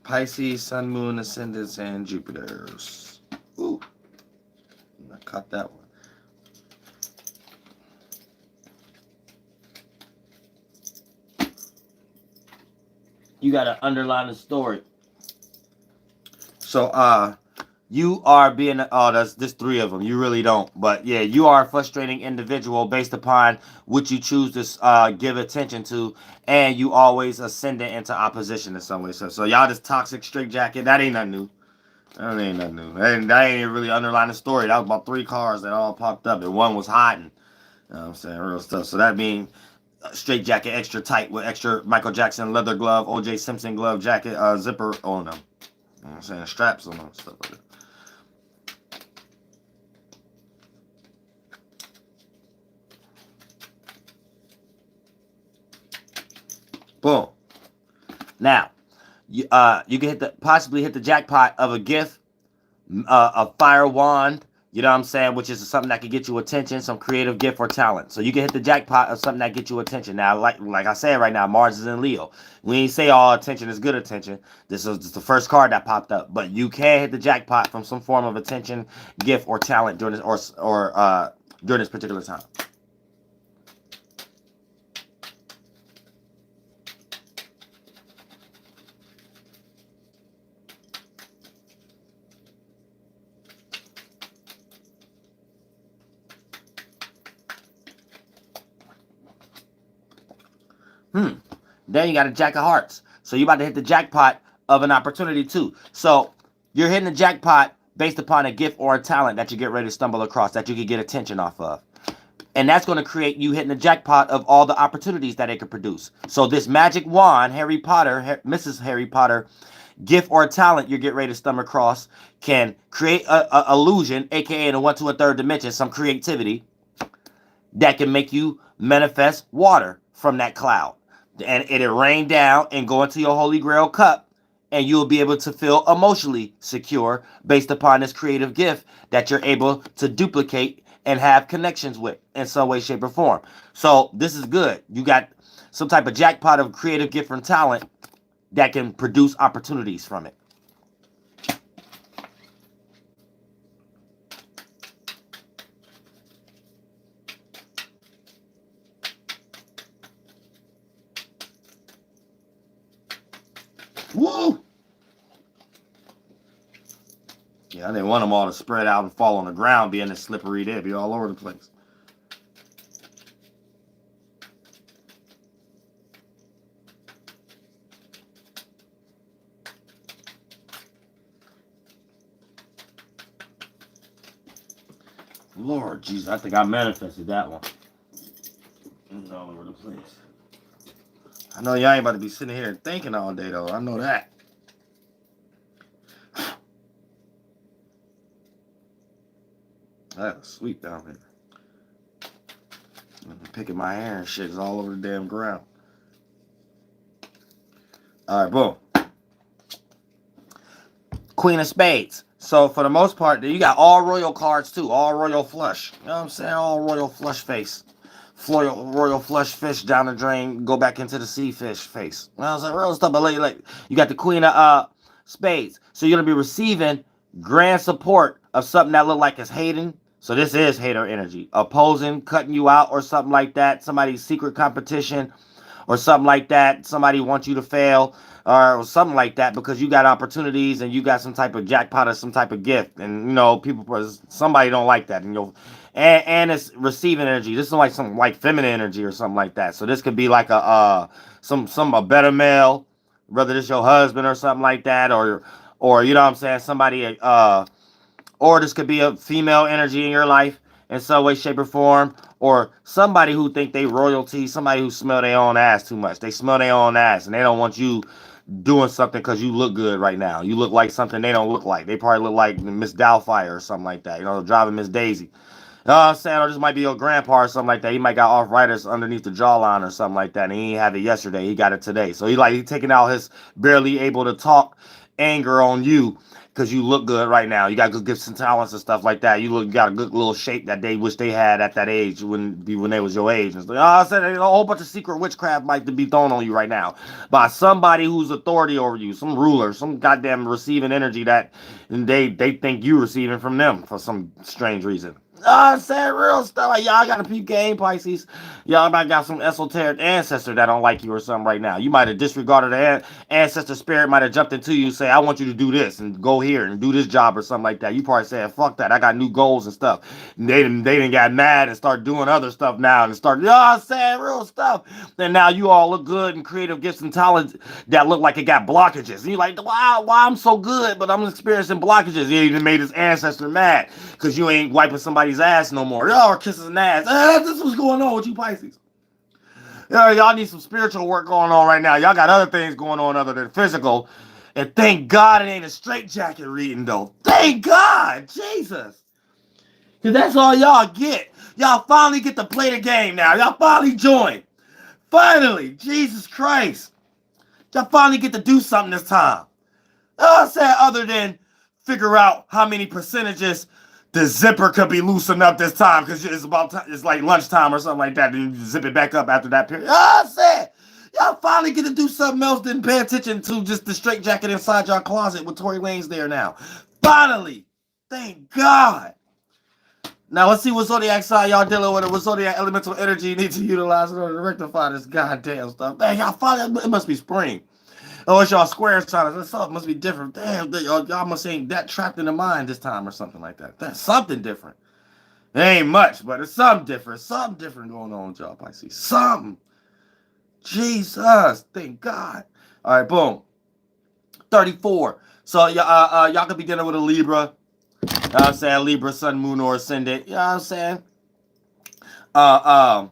Pisces, Sun, Moon, Ascendants, and Jupiters. Ooh, I caught that one. You gotta underline the story. So, you are being, that's three of them. You really don't. But yeah, you are a frustrating individual based upon what you choose to give attention to. And you always ascendant into opposition in some way. So y'all this toxic straitjacket, that ain't nothing new. That ain't nothing new. That ain't even really underlying the story. That was about 3 cars that all popped up. And one was hiding. You know what I'm saying? Real stuff. So that means straitjacket extra tight with extra Michael Jackson leather glove, O.J. Simpson glove jacket, zipper on them. You know what I'm saying? Straps on them. Stuff like that. Boom. Now, you can possibly hit the jackpot of a gift, a fire wand, you know what I'm saying, which is something that can get you attention, some creative gift or talent. So you can hit the jackpot of something that gets you attention. Now, like I said right now, Mars is in Leo. We ain't say all attention is good attention. This is the first card that popped up. But you can hit the jackpot from some form of attention, gift, or talent during this during this particular time. Then you got a Jack of Hearts. So you're about to hit the jackpot of an opportunity too. So you're hitting the jackpot based upon a gift or a talent that you get ready to stumble across, that you can get attention off of. And that's going to create you hitting the jackpot of all the opportunities that it could produce. So this magic wand, Harry Potter, Mrs. Harry Potter, gift or talent you get ready to stumble across can create a illusion, aka in a 1 to a third dimension, some creativity that can make you manifest water from that cloud. And it'll rain down and go into your Holy Grail cup, and you'll be able to feel emotionally secure based upon this creative gift that you're able to duplicate and have connections with in some way, shape, or form. So this is good. You got some type of jackpot of creative gift and talent that can produce opportunities from it. Woo! Yeah, I didn't want them all to spread out and fall on the ground, being a slippery. They'd be all over the place. Lord Jesus, I think I manifested that one. It's all over the place. I know y'all ain't about to be sitting here thinking all day, though. I know that. That's sweet down here. I'm picking my hair and shit. It's all over the damn ground. All right, boom. Queen of Spades. So for the most part, you got all royal cards too. All royal flush. You know what I'm saying? All royal flush face. Royal flush fish down the drain. Go back into the sea fish face. You know what I'm saying? Real stuff. But like you got the Queen of Spades. So you're going to be receiving grand support of something that look like it's hating. So this is hater energy. Opposing, cutting you out or something like that. Somebody's secret competition or something like that. Somebody wants you to fail or something like that because you got opportunities and you got some type of jackpot or some type of gift. And, you know, somebody don't like that. And it's receiving energy. This is like some like feminine energy or something like that. So this could be like a better male, whether this your husband or something like that, or you know what I'm saying, somebody or this could be a female energy in your life in some way, shape, or form, or somebody who think they royalty, somebody who smell their own ass too much. They smell their own ass, and they don't want you doing something because you look good right now. You look like something they don't look like. They probably look like Miss Doubtfire or something like that. You know, driving Miss Daisy. You know what I'm saying? Or this might be your grandpa or something like that. He might got arthritis underneath the jawline or something like that, and he ain't have it yesterday. He got it today. So he taking out his barely able to talk anger on you because you look good right now. You got good gifts and talents and stuff like that. You got a good little shape that they wish they had at that age when they was your age. And so, I said a whole bunch of secret witchcraft might be thrown on you right now by somebody who's authority over you, some ruler, some goddamn receiving energy that they think you receiving from them for some strange reason. I'm saying real stuff. Like, y'all got a peep game, Pisces. Y'all might got some esoteric ancestor that don't like you or something right now. You might have disregarded the ancestor spirit, might have jumped into you and say, I want you to do this and go here and do this job or something like that. You probably said, fuck that. I got new goals and stuff. And they didn't got mad and start doing other stuff now and start, you know what I'm saying, real stuff. And now you all look good and creative gifts and talents that look like it got blockages. And you're like, wow, why I'm so good, but I'm experiencing blockages. Yeah, you made his ancestor mad because you ain't wiping somebody's ass no more. Y'all are kissing an ass. This is what's going on with you Pisces. Y'all need some spiritual work going on right now. Y'all got other things going on other than physical. And thank God it ain't a straitjacket reading, though. Thank God. Jesus. Because that's all y'all get. Y'all finally get to play the game now. Y'all finally join. Finally. Jesus Christ. Y'all finally get to do something this time. I said other than figure out how many percentages the zipper could be loosened up this time because it's about time, it's like lunchtime or something like that. And you zip it back up after that period. I said y'all finally get to do something else than pay attention to just the straitjacket inside your closet with Tory Lanez there now. Finally, thank God. Now let's see what zodiac sign y'all dealing with. What zodiac elemental energy you need to utilize in order to rectify this goddamn stuff. Man, y'all finally, it must be spring. Oh, it's y'all square signs. This stuff must be different. Damn, y'all must ain't that trapped in the mind this time or something like that. That's something different. It ain't much, but it's something different. Something different going on with y'all, Pisces. Something. Jesus, thank God. All right, boom. 34. So y'all could be dealing with a Libra. You know what I'm saying? Libra, Sun, Moon, or Ascendant. You know what I'm saying?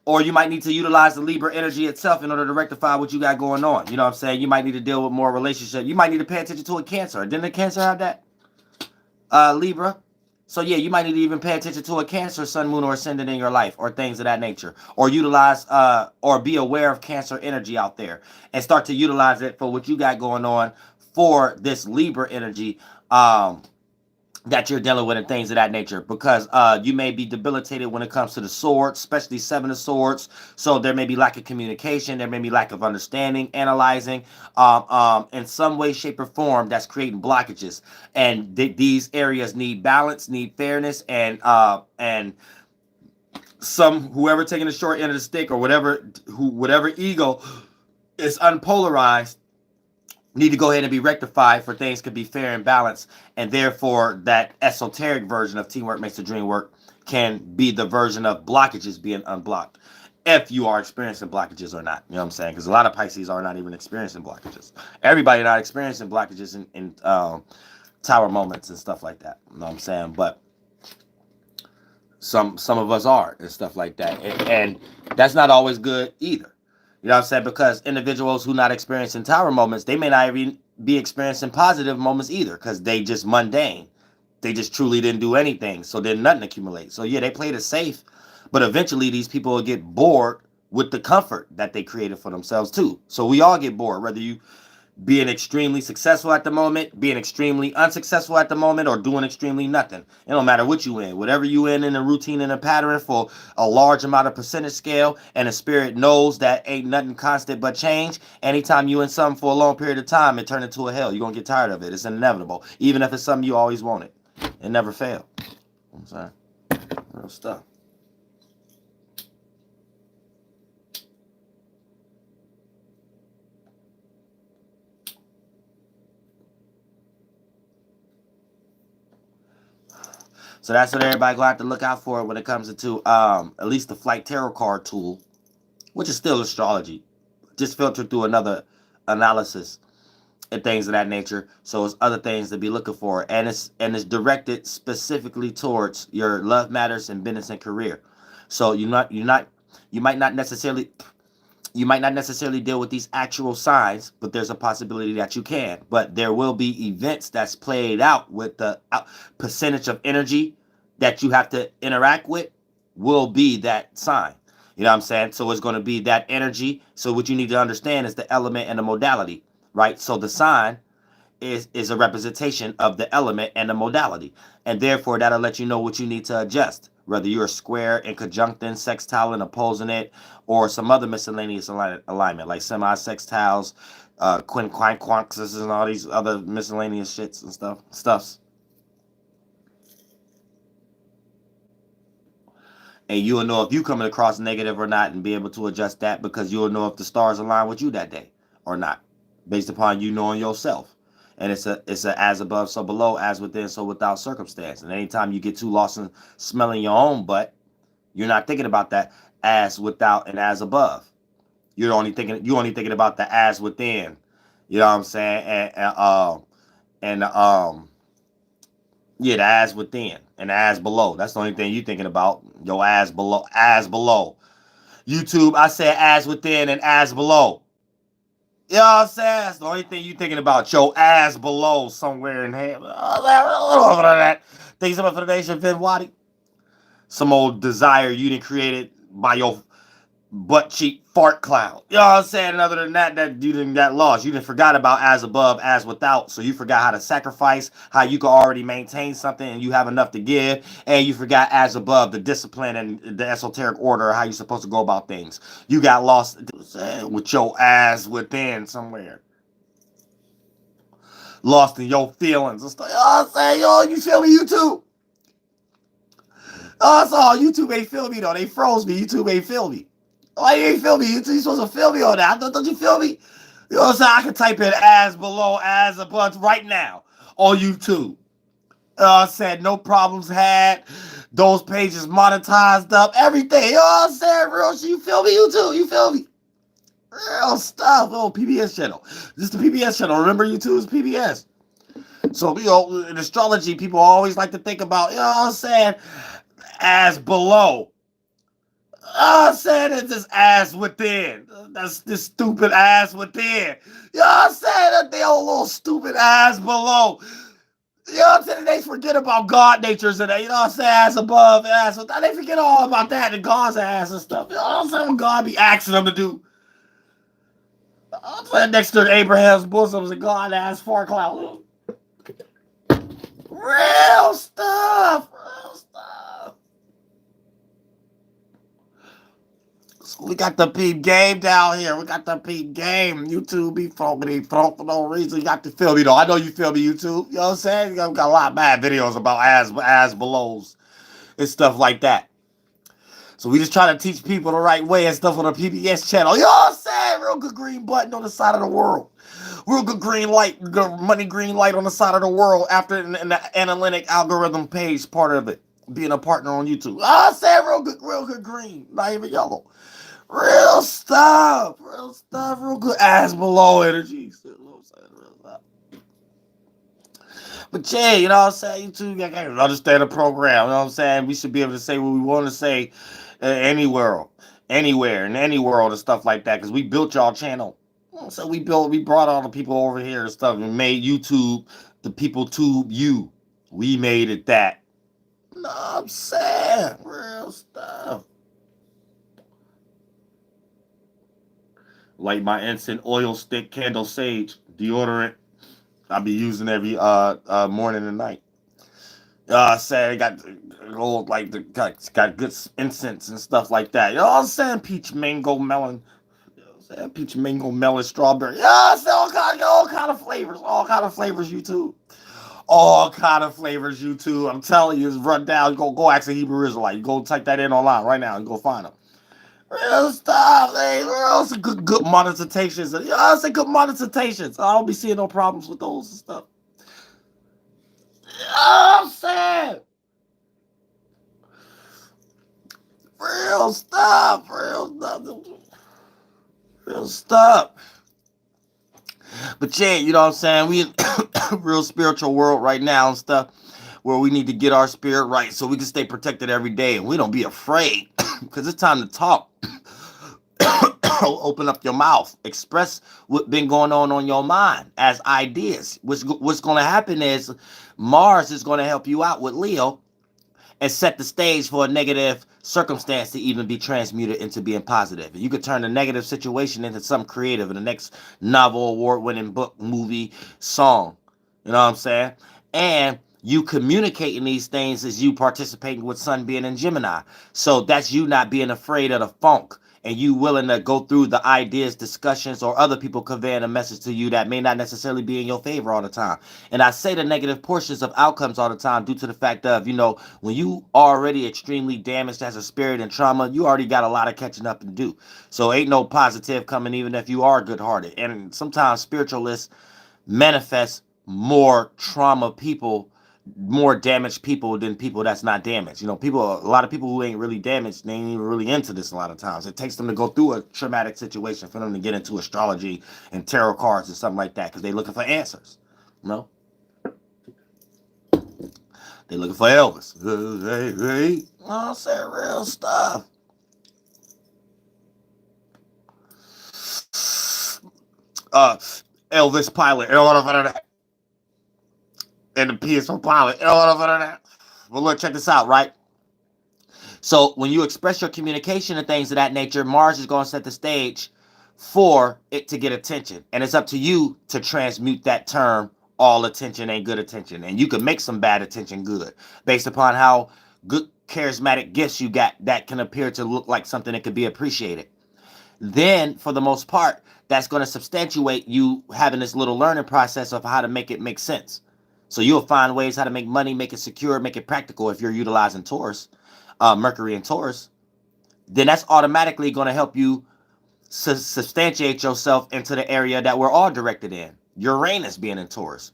Or you might need to utilize the Libra energy itself in order to rectify what you got going on. You know what I'm saying? You might need to deal with more relationship. You might need to pay attention to a Cancer. Didn't a Cancer have that? Libra. So yeah, you might need to even pay attention to a Cancer, Sun, Moon, or Ascendant in your life, or things of that nature. Or utilize, or be aware of Cancer energy out there and start to utilize it for what you got going on for this Libra energy. That you're dealing with and things of that nature, because you may be debilitated when it comes to the swords, especially Seven of Swords. So there may be lack of communication, there may be lack of understanding, analyzing, in some way, shape, or form that's creating blockages. And these areas need balance, need fairness, and whoever taking the short end of the stick or whatever ego is unpolarized need to go ahead and be rectified for things could be fair and balanced, and therefore that esoteric version of teamwork makes the dream work can be the version of blockages being unblocked, if you are experiencing blockages or not. You know what I'm saying? Because a lot of Pisces are not even experiencing blockages. Everybody not experiencing blockages in tower moments and stuff like that. You know what I'm saying? But some of us are and stuff like that, and that's not always good either. You know what I'm saying? Because individuals who not experiencing tower moments, they may not even be experiencing positive moments either, because they just mundane. They just truly didn't do anything. So then nothing accumulates. So yeah, they played it safe. But eventually these people will get bored with the comfort that they created for themselves too. So we all get bored, whether you being extremely successful at the moment, being extremely unsuccessful at the moment, or doing extremely nothing. It don't matter what you in. Whatever you in a routine and a pattern for a large amount of percentage scale, and the spirit knows that ain't nothing constant but change. Anytime you in something for a long period of time, it turn into a hell. You're going to get tired of it. It's inevitable. Even if it's something you always wanted. It never failed. I'm sorry. Real stuff. So that's what everybody gonna have to look out for when it comes to at least the flight tarot card tool, which is still astrology, just filtered through another analysis and things of that nature. So it's other things to be looking for, and it's directed specifically towards your love matters and business and career. So you might not necessarily deal with these actual signs, but there's a possibility that you can. But there will be events that's played out with the percentage of energy that you have to interact with will be that sign. You know what I'm saying? So it's going to be that energy. So what you need to understand is the element and the modality, right? So the sign is a representation of the element and the modality. And therefore, that'll let you know what you need to adjust, whether you're a square and conjuncting, sextile and opposing it, or some other miscellaneous alignment, like semi-sextiles, quinquanquanxes, and all these other miscellaneous shits and stuffs. And you'll know if you coming across negative or not, and be able to adjust that, because you'll know if the stars align with you that day or not, based upon you knowing yourself. And it's a as above, so below, as within, so without circumstance. And anytime you get too lost in smelling your own butt, you're not thinking about that as without and as above. You're only thinking about the as within. You know what I'm saying? Yeah, the as within and the as below. That's the only thing you're thinking about. Your as below, as below. YouTube, I said as within and as below. You know what I'm saying? That's the only thing you thinking about. Your ass below somewhere in heaven. That. Thanks so much for the nation, Vin Waddy. Some old desire you didn't create it by your butt cheek fart cloud. You know what I'm saying? And other than that you didn't got lost. You didn't forgot about as above, as without. So you forgot how to sacrifice, how you can already maintain something and you have enough to give. And you forgot as above, the discipline and the esoteric order, how you're supposed to go about things. You got lost with your ass within somewhere. Lost in your feelings and stuff. You know what I'm saying? Yo, you feel me, YouTube? Oh, that's all. YouTube ain't feel me though. They froze me. YouTube ain't feel me. Why you ain't feel me? You supposed to feel me on that. Don't you feel me? You know what I'm saying? I can type in as below, as above right now on YouTube. I said no problems had. Those pages monetized up. Everything. You know what I'm saying? Real shit. You feel me? YouTube? You feel me? Real stuff. Oh, PBS channel. This is the PBS channel. Remember, YouTube's PBS. So, you know, in astrology, people always like to think about, you know what I'm saying, as below. I'm saying it's this ass within. That's this stupid ass within. You know what I'm saying? That they old little stupid ass below. You know what I'm saying? They forget about God natures and that. You know what I'm saying? Ass above, ass within. They forget all about that and God's ass and stuff. You know what I'm saying? God be asking them to do. I'm saying next to Abraham's bosoms and God ass far cloud. Real stuff. Real stuff. We got the peep game down here. We got the peep game. YouTube be funky for no reason. You got to feel me though. I know you feel me, YouTube. You know what I'm saying? You got a lot of bad videos about as belows and stuff like that. So we just try to teach people the right way and stuff on the PBS channel. You know what I'm saying? Real good green button on the side of the world. Real good green light, good money green light on the side of the world after in the analytic algorithm page part of it. Being a partner on YouTube. You know what I'm saying? Real good green. Not even yellow. Real stuff, real good ass below energy. But yeah, you know what I'm saying? You two got to understand the program. You know what I'm saying? We should be able to say what we want to say anywhere, in any world and stuff like that. Because we built y'all channel. So we brought all the people over here and stuff and made YouTube the people tube you. We made it that. No, I'm saying real stuff. Like my incense, oil stick, candle, sage, deodorant. I be using every morning and night. Say got old like got good incense and stuff like that. You know what I'm saying? Peach, mango, melon. You know what I'm saying? Peach, mango, melon, strawberry. Yeah, I say all kind of flavors. All kind of flavors, you too. All kind of flavors, you too. I'm telling you, it's run down. Go ask a Hebrew Israelite. You go type that in online right now and go find them. Real stuff, hey, real some good monetizations. You know, I say good monetizations. I don't be seeing no problems with those and stuff. You know what I'm saying? Real stuff, real stuff, real stuff. But yeah, you know what I'm saying? We in a real spiritual world right now and stuff where we need to get our spirit right so we can stay protected every day and we don't be afraid because it's time to talk. Open up your mouth, express what's been going on your mind as ideas. What's going to happen is Mars is going to help you out with Leo and set the stage for a negative circumstance to even be transmuted into being positive. You could turn a negative situation into something creative in the next novel, award-winning book, movie, song. You know what I'm saying? And you communicating these things as you participating with Sun being in Gemini. So that's you not being afraid of the funk and you willing to go through the ideas, discussions, or other people conveying a message to you that may not necessarily be in your favor all the time. And I say the negative portions of outcomes all the time due to the fact of, you know, when you already extremely damaged as a spirit and trauma, you already got a lot of catching up to do. So ain't no positive coming even if you are good-hearted. And sometimes spiritualists manifest more trauma people, more damaged people than people that's not damaged. You know, a lot of people who ain't really damaged, they ain't even really into this a lot of times. It takes them to go through a traumatic situation for them to get into astrology and tarot cards and something like that because they looking for answers. You know? They looking for Elvis. Hey. I'm saying real stuff. Elvis Pilot. And the PS4 Pilot. But look, check this out, right? So when you express your communication and things of that nature, Mars is going to set the stage for it to get attention. And it's up to you to transmute that term, all attention ain't good attention. And you can make some bad attention good based upon how good charismatic gifts you got that can appear to look like something that could be appreciated. Then, for the most part, that's going to substantiate you having this little learning process of how to make it make sense. So you'll find ways how to make money, make it secure, make it practical if you're utilizing Taurus, Mercury and Taurus. Then that's automatically going to help you substantiate yourself into the area that we're all directed in. Uranus being in Taurus.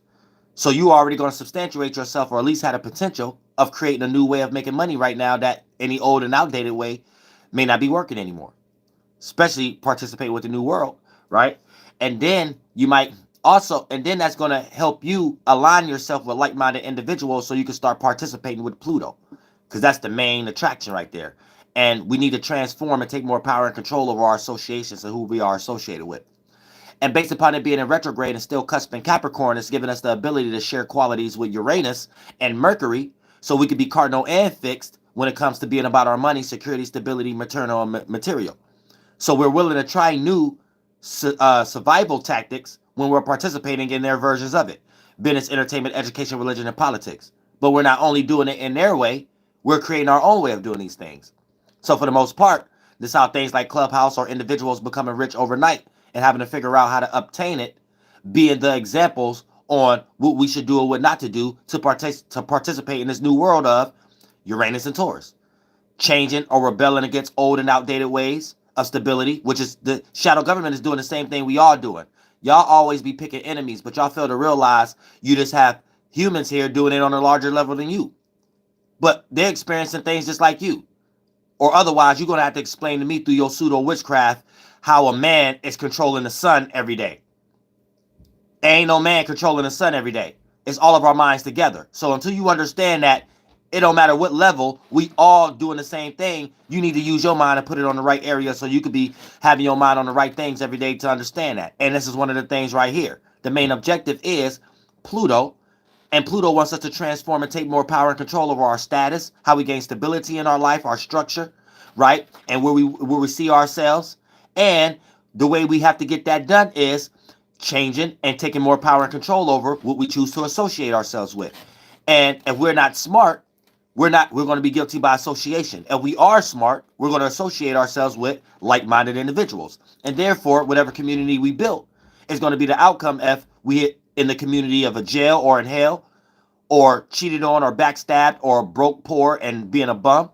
So you already going to substantiate yourself or at least had a potential of creating a new way of making money right now that any old and outdated way may not be working anymore. Especially participate with the new world, right? And then you might also, and then that's going to help you align yourself with like-minded individuals so you can start participating with Pluto, because that's the main attraction right there. And we need to transform and take more power and control over our associations and who we are associated with. And based upon it being in retrograde and still cusp in Capricorn, it's giving us the ability to share qualities with Uranus and Mercury so we can be cardinal and fixed when it comes to being about our money, security, stability, maternal, and material. So we're willing to try new survival tactics when we're participating in their versions of it. Business, entertainment, education, religion, and politics. But we're not only doing it in their way, we're creating our own way of doing these things. So for the most part, this is how things like Clubhouse or individuals becoming rich overnight and having to figure out how to obtain it, being the examples on what we should do or what not to do to participate in this new world of Uranus and Taurus. Changing or rebelling against old and outdated ways of stability, which is the shadow government is doing the same thing we are doing. Y'all always be picking enemies, but y'all fail to realize you just have humans here doing it on a larger level than you. But they're experiencing things just like you. Or otherwise, you're going to have to explain to me through your pseudo witchcraft how a man is controlling the sun every day. Ain't no man controlling the sun every day. It's all of our minds together. So until you understand that it don't matter what level, we all doing the same thing, you need to use your mind and put it on the right area so you could be having your mind on the right things every day to understand that. And this is one of the things right here. The main objective is Pluto And Pluto wants us to transform and take more power and control over our status, how we gain stability in our life, our structure, right? And where we see ourselves. And the way we have to get that done is changing and taking more power and control over what we choose to associate ourselves with. And if we're not smart, we're going to be guilty by association. If we are smart, we're going to associate ourselves with like-minded individuals. And therefore, whatever community we built is going to be the outcome if we in the community of a jail or in hell, or cheated on or backstabbed or broke poor and being a bum,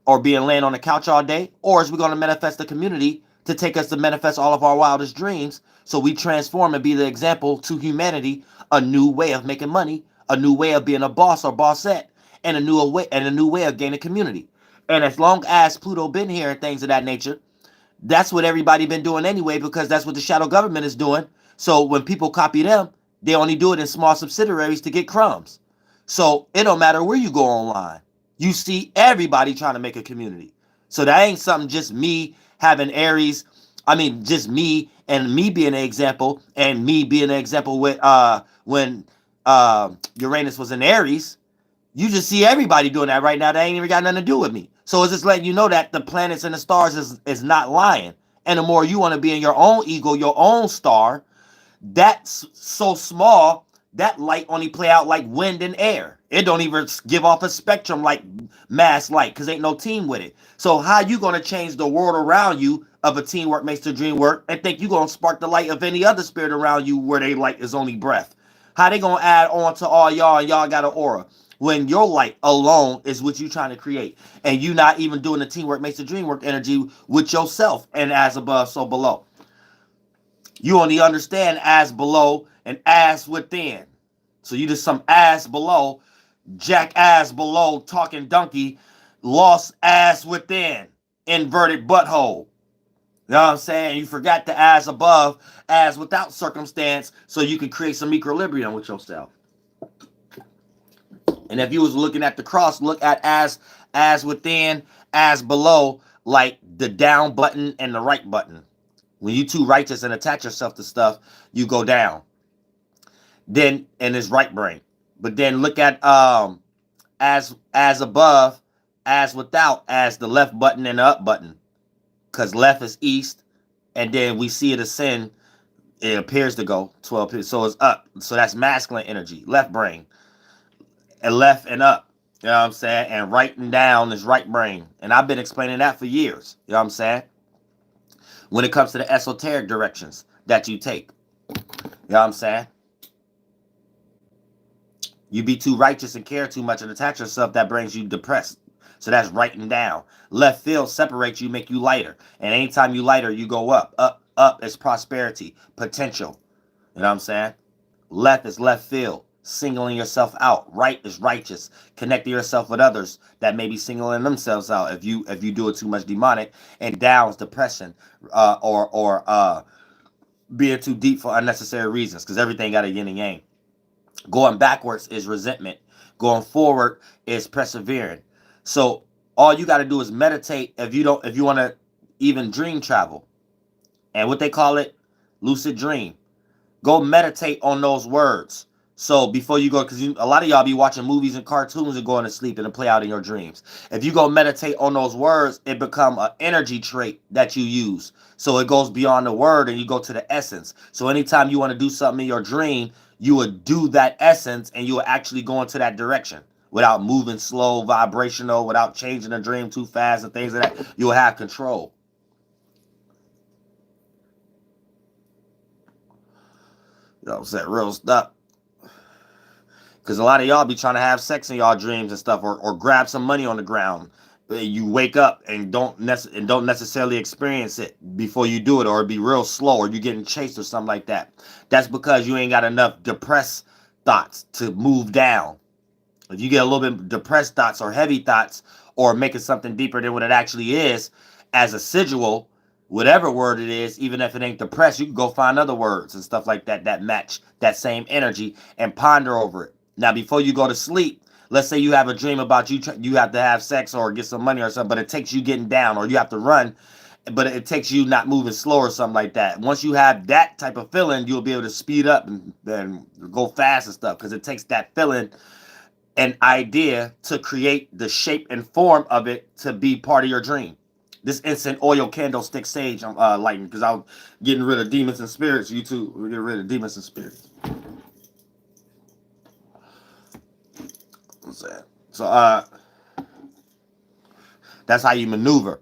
or being laying on the couch all day, or is we going to manifest the community to take us to manifest all of our wildest dreams, so we transform and be the example to humanity, a new way of making money, a new way of being a boss or bossette, and a new way of gaining community. And as long as Pluto been here and things of that nature, that's what everybody been doing anyway, because that's what the shadow government is doing. So when people copy them, they only do it in small subsidiaries to get crumbs. So it don't matter where you go online. You see everybody trying to make a community. So that ain't something just me having Aries. I mean, just me and me being an example, and me being an example with when Uranus was in Aries. You just see everybody doing that right now. That ain't even got nothing to do with me. So it's just letting you know that the planets and the stars is not lying. And the more you want to be in your own ego, your own star, that's so small, that light only play out like wind and air. It don't even give off a spectrum like mass light, because ain't no team with it. So how you going to change the world around you of a teamwork makes the dream work and think you going to spark the light of any other spirit around you where they light is only breath? How they going to add on to all y'all and y'all got an aura when your light alone is what you trying to create, and you not even doing the teamwork makes the dream work energy with yourself and as above so below? You only understand as below and as within. So you just some ass below, jackass below, talking donkey, lost ass within, inverted butthole. You know what I'm saying? You forgot the as above, as without circumstance, so you can create some equilibrium with yourself. And if you was looking at the cross, look at as within, as below, like the down button and the right button. When you too righteous and attach yourself to stuff, you go down. Then in his right brain. But then look at as above, as without, as the left button and the up button. Because left is east, and then we see it ascend. It appears to go 12. So it's up. So that's masculine energy, left brain. And left and up. You know what I'm saying? And right and down is right brain. And I've been explaining that for years. You know what I'm saying? When it comes to the esoteric directions that you take. You know what I'm saying? You be too righteous and care too much and attach yourself, that brings you depressed. So that's writing down. Left field separates you, make you lighter. And anytime you lighter, you go up. Up is prosperity, potential. You know what I'm saying? Left is left field, singling yourself out. Right is righteous, connecting yourself with others that may be singling themselves out if you do it too much demonic. And down is depression, or being too deep for unnecessary reasons, because everything got a yin and yang. Going backwards is resentment. Going forward is persevering. So all you got to do is meditate if you want to even dream travel. And what they call it, lucid dream. Go meditate on those words. So before you go, because a lot of y'all be watching movies and cartoons and going to sleep and it play out in your dreams. If you go meditate on those words, it become an energy trait that you use. So it goes beyond the word and you go to the essence. So anytime you want to do something in your dream, you would do that essence and you will actually go into that direction without moving slow, vibrational, without changing the dream too fast and things like that. You will have control. You know what I'm saying? Real stuff. Because a lot of y'all be trying to have sex in y'all dreams and stuff, or grab some money on the ground. You wake up and don't necessarily experience it before you do it, or be real slow, or you getting chased or something like that. That's because you ain't got enough depressed thoughts to move down. If you get a little bit depressed thoughts or heavy thoughts, or making something deeper than what it actually is, as a sigil, whatever word it is, even if it ain't depressed, you can go find other words and stuff like that that match that same energy and ponder over it. Now, before you go to sleep, let's say you have a dream about you have to have sex or get some money or something, but it takes you getting down, or you have to run but it takes you not moving slow or something like that. Once you have that type of feeling, you'll be able to speed up and then go fast and stuff, because it takes that feeling and idea to create the shape and form of it to be part of your dream. This instant oil candlestick sage lighting, because I'm getting rid of demons and spirits. You too, we're getting rid of demons and spirits. What's that? So that's how you maneuver.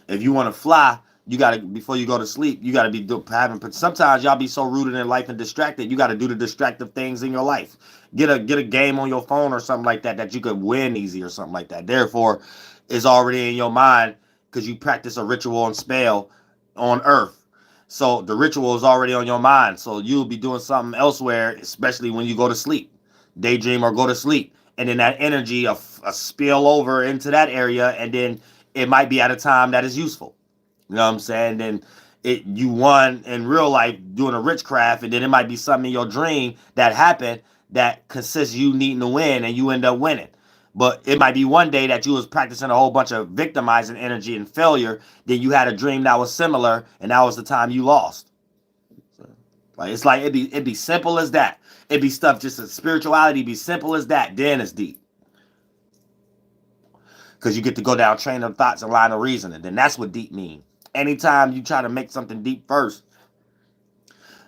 If you want to fly, you got to, before you go to sleep, you got to be having, sometimes y'all be so rooted in life and distracted, you got to do the distractive things in your life. Get a game on your phone or something like that you could win easy or something like that. Therefore, it's already in your mind because you practice a ritual and spell on earth. So the ritual is already on your mind. So you'll be doing something elsewhere, especially when you go to sleep. Daydream or go to sleep. And then that energy of a spill over into that area, and then it might be at a time that is useful. You know what I'm saying? Then you won in real life doing a witchcraft, and then it might be something in your dream that happened that consists you needing to win, and you end up winning. But it might be one day that you was practicing a whole bunch of victimizing energy and failure. Then you had a dream that was similar, and that was the time you lost. So, like, it's like it'd be simple as that. It'd be stuff just as spirituality be simple as that. Then it's deep. Because you get to go down train of thoughts and line of reasoning. Then that's what deep means. Anytime you try to make something deep first,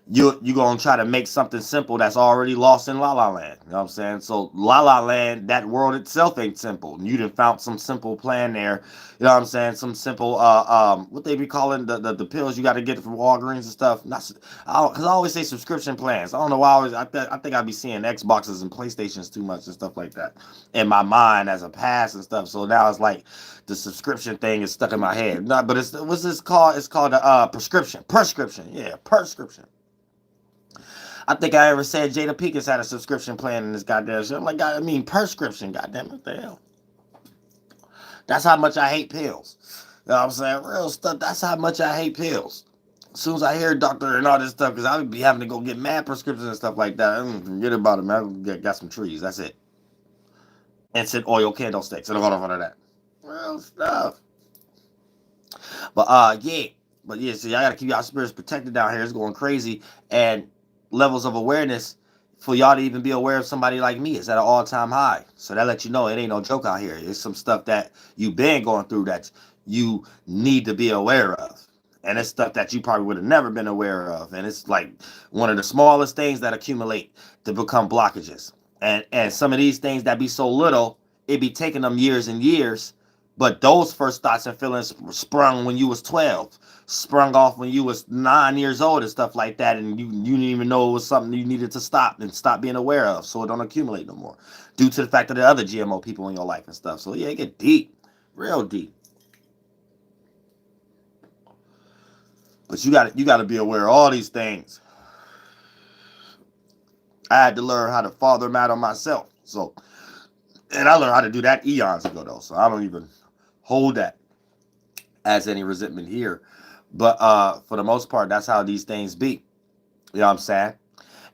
you're going to try to make something simple that's already lost in La La Land. You know what I'm saying? So La La Land, that world itself ain't simple. You done found some simple plan there. You know what I'm saying? Some simple, what they be calling the pills you got to get from Walgreens and stuff. Because I always say subscription plans. I don't know why I think I be seeing Xboxes and PlayStations too much and stuff like that in my mind as a past and stuff. So now it's like the subscription thing is stuck in my head. No, but what's this called? It's called a prescription. Yeah, prescription. I think I ever said Jada Pinkett had a subscription plan in this goddamn shit. I'm like, God, I mean, prescription, goddamn, what the hell? That's how much I hate pills. You know what I'm saying? Real stuff, that's how much I hate pills. As soon as I hear doctor and all this stuff, because I would be having to go get mad prescriptions and stuff like that. Forget about it, man. I got some trees, that's it. Instant oil candlesticks, and all of that. Real stuff. But, yeah. But, yeah, see, I got to keep y'all spirits protected down here. It's going crazy. And levels of awareness for y'all to even be aware of somebody like me is at an all-time high. So that lets you know it ain't no joke out here. It's some stuff that you've been going through that you need to be aware of. And it's stuff that you probably would have never been aware of. And it's like one of the smallest things that accumulate to become blockages. And some of these things that be so little, it be taking them years and years. But those first thoughts and feelings sprung when you was 12, sprung off when you was 9 years old and stuff like that. And you didn't even know it was something you needed to stop and stop being aware of, so it don't accumulate no more due to the fact that there are other GMO people in your life and stuff. So yeah, it get deep, real deep. But you got to be aware of all these things. I had to learn how to father matter myself. So, and I learned how to do that eons ago though. So I don't even hold that as any resentment here. But for the most part, that's how these things be. You know what I'm saying?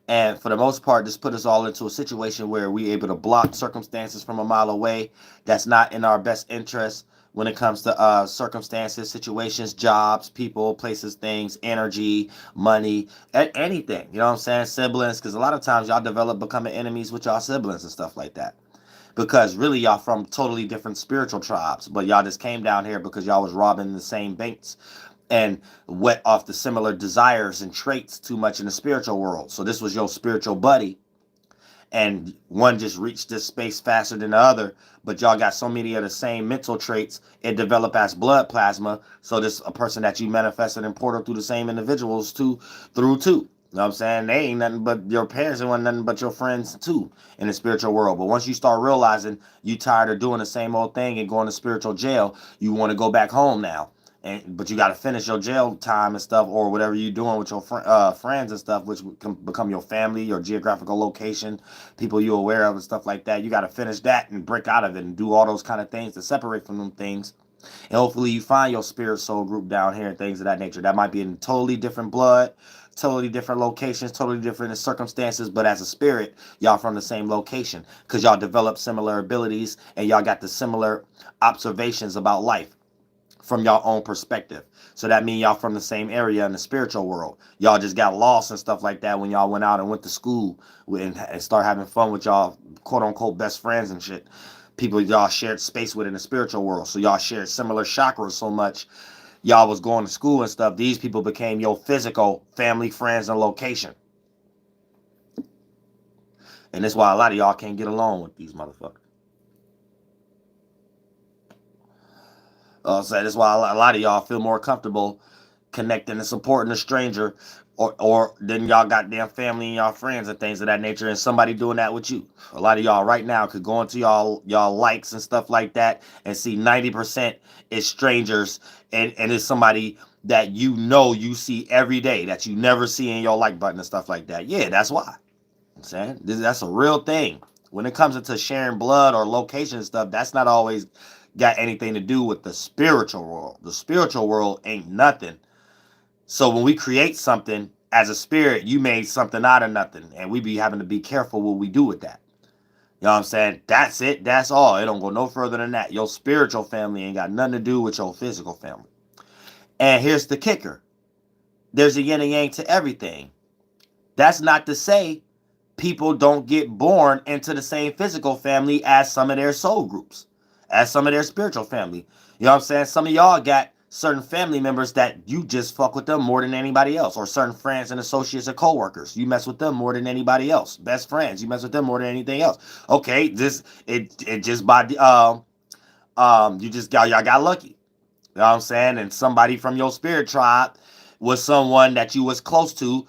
And for the most part, this put us all into a situation where we're able to block circumstances from a mile away that's not in our best interest when it comes to circumstances, situations, jobs, people, places, things, energy, money, anything. You know what I'm saying? Siblings, because a lot of times y'all develop becoming enemies with y'all siblings and stuff like that. Because really y'all from totally different spiritual tribes, but y'all just came down here because y'all was robbing the same banks and wet off the similar desires and traits too much in the spiritual world. So this was your spiritual buddy, and one just reached this space faster than the other, but y'all got so many of the same mental traits, it developed as blood plasma. So this a person that you manifested and portal through the same individuals through too. You know what I'm saying? They ain't nothing but your parents, and wasn't nothing but your friends too in the spiritual world. But once you start realizing you tired of doing the same old thing and going to spiritual jail, you want to go back home now. But you got to finish your jail time and stuff, or whatever you're doing with your friends and stuff, which can become your family, your geographical location, people you're aware of and stuff like that. You got to finish that and break out of it and do all those kind of things to separate from them things. And hopefully you find your spirit soul group down here and things of that nature. That might be in totally different blood, totally different locations, totally different circumstances, but as a spirit, y'all from the same location because y'all develop similar abilities and y'all got the similar observations about life. from y'all own perspective. So that means y'all from the same area in the spiritual world. Y'all just got lost and stuff like that when y'all went out and went to school and start having fun with y'all quote unquote best friends and shit. People y'all shared space with in the spiritual world. So y'all shared similar chakras so much. Y'all was going to school and stuff. These people became your physical family, friends, and location. And that's why a lot of y'all can't get along with these motherfuckers. So that's why a lot of y'all feel more comfortable connecting and supporting a stranger or than y'all goddamn family and y'all friends and things of that nature, and somebody doing that with you. A lot of y'all right now could go into y'all likes and stuff like that and see 90% is strangers and it's somebody that you see every day that you never see in your like button and stuff like that. Yeah, that's why. I'm saying that's a real thing. When it comes into sharing blood or location and stuff, that's not always got anything to do with the spiritual world. The spiritual world ain't nothing. So when we create something as a spirit, you made something out of nothing. And we be having to be careful what we do with that. You know what I'm saying? That's it. That's all. It don't go no further than that. Your spiritual family ain't got nothing to do with your physical family. And here's the kicker. There's a yin and yang to everything. That's not to say people don't get born into the same physical family as some of their soul groups, as some of their spiritual family. You know what I'm saying? Some of y'all got certain family members that you just fuck with them more than anybody else, or certain friends and associates or coworkers. You mess with them more than anybody else. Best friends, you mess with them more than anything else. Okay, it just by you just y'all got lucky. You know what I'm saying? And somebody from your spirit tribe was someone that you was close to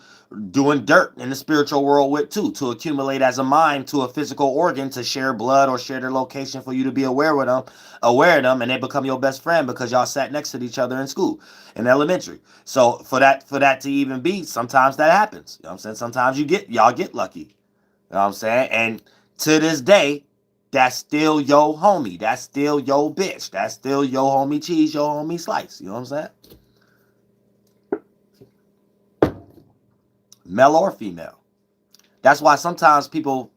doing dirt in the spiritual world with too, to accumulate as a mind to a physical organ to share blood or share their location for you to be aware of them, and they become your best friend because y'all sat next to each other in school, in elementary. So for that to even be, sometimes that happens. You know what I'm saying? Sometimes y'all get lucky. You know what I'm saying? And to this day, that's still your homie. That's still your bitch. That's still your homie cheese, your homie slice. You know what I'm saying? Male or female. That's why sometimes people,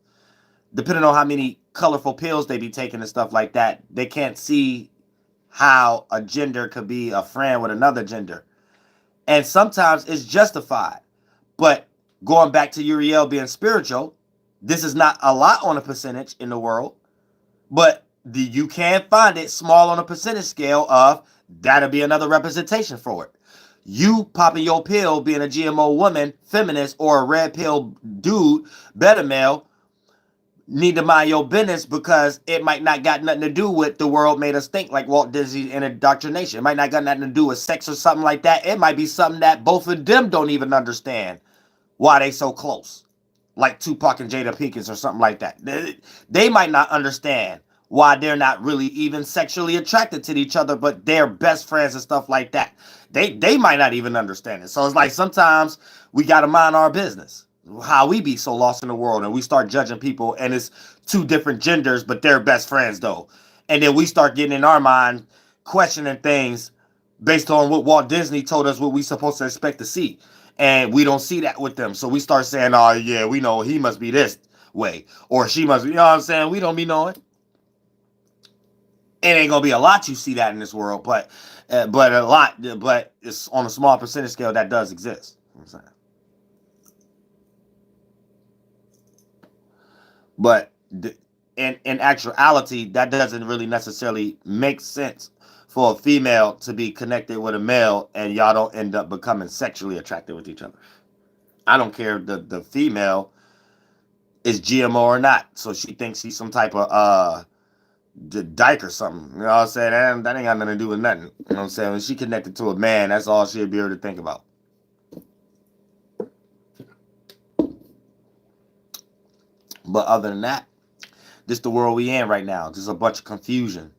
depending on how many colorful pills they be taking and stuff like that, they can't see how a gender could be a friend with another gender. And sometimes it's justified. But going back to Uriel being spiritual, this is not a lot on a percentage in the world, but you can find it small on a percentage scale of that'll be another representation for it. You popping your pill being a GMO woman, feminist, or a red pill dude, beta male, need to mind your business because it might not got nothing to do with the world made us think like Walt Disney and indoctrination. It might not got nothing to do with sex or something like that. It might be something that both of them don't even understand why they so close. Like Tupac and Jada Pinkett or something like that. They might not understand why they're not really even sexually attracted to each other, but they're best friends and stuff like that. They might not even understand it. So it's like sometimes we got to mind our business. How we be so lost in the world and we start judging people and it's two different genders, but they're best friends though. And then we start getting in our mind questioning things based on what Walt Disney told us what we supposed to expect to see. And we don't see that with them. So we start saying, oh yeah, we know he must be this way. Or she must be, you know what I'm saying? We don't be knowing. It ain't gonna be a lot you see that in this world, but it's on a small percentage scale that does exist. You know what I'm saying? But in actuality, that doesn't really necessarily make sense for a female to be connected with a male and y'all don't end up becoming sexually attracted with each other. I don't care if the female is GMO or not. So she thinks she's some type of dyke or something. You know what I'm saying? That ain't got nothing to do with nothing. You know what I'm saying? When she connected to a man, that's all she'll be able to think about. But other than that, this the world we in right now. Just a bunch of confusion.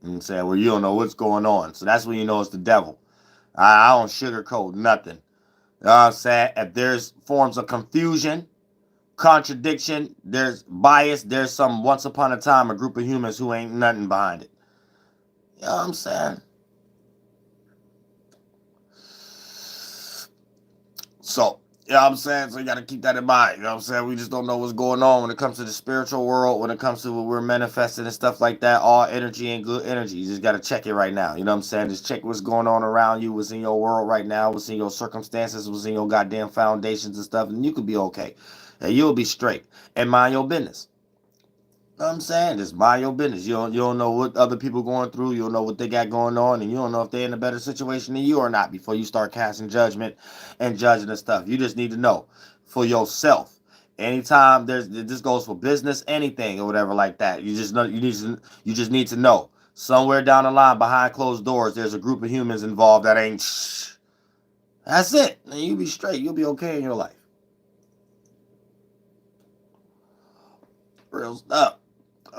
You know what I'm saying? Where you don't know what's going on. So that's when you know it's the devil. I don't sugarcoat nothing. You know what I'm saying? If there's forms of confusion, contradiction, there's bias, there's some once upon a time a group of humans who ain't nothing behind it. You know what I'm saying? So You know what I'm saying? So you got to keep that in mind. You know what I'm saying? We just don't know what's going on when it comes to the spiritual world, when it comes to what we're manifesting and stuff like that. All energy and good energy. You just got to check it right now. You know what I'm saying? Just check what's going on around you, what's in your world right now, what's in your circumstances, what's in your goddamn foundations and stuff, and you could be okay. And you'll be straight. And mind your business. You know what I'm saying? Just mind your business. You don't know what other people going through. You don't know what they got going on. And you don't know if they're in a better situation than you or not before you start casting judgment and judging and stuff. You just need to know for yourself. Anytime this goes for business, anything or whatever like that. You just know you just need to know. Somewhere down the line behind closed doors, there's a group of humans involved that ain't shh. That's it. And you'll be straight. You'll be okay in your life. Real stuff.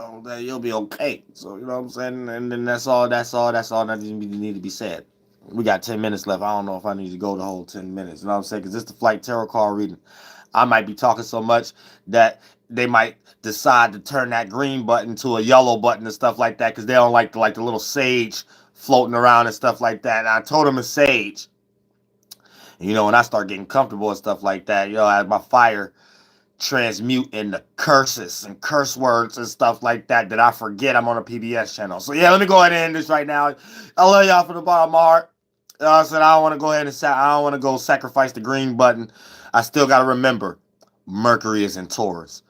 Oh, that you'll be okay. So you know what I'm saying, and then that's all that need to be said. We got 10 minutes left. I don't know if I need to go the whole 10 minutes. You know what I'm saying? Because this is the flight tarot card reading. I might be talking so much that they might decide to turn that green button to a yellow button and stuff like that because they don't like the little sage floating around and stuff like that. And I told them it's sage. And, you know, when I start getting comfortable and stuff like that, you know, I have my fire transmute into curses and curse words and stuff like that I forget I'm on a PBS channel. So yeah, let me go ahead and end this right now. I love y'all from the bottom of my heart. I said I don't want to go ahead and I don't want to go sacrifice the green button. I still got to remember Mercury is in Taurus.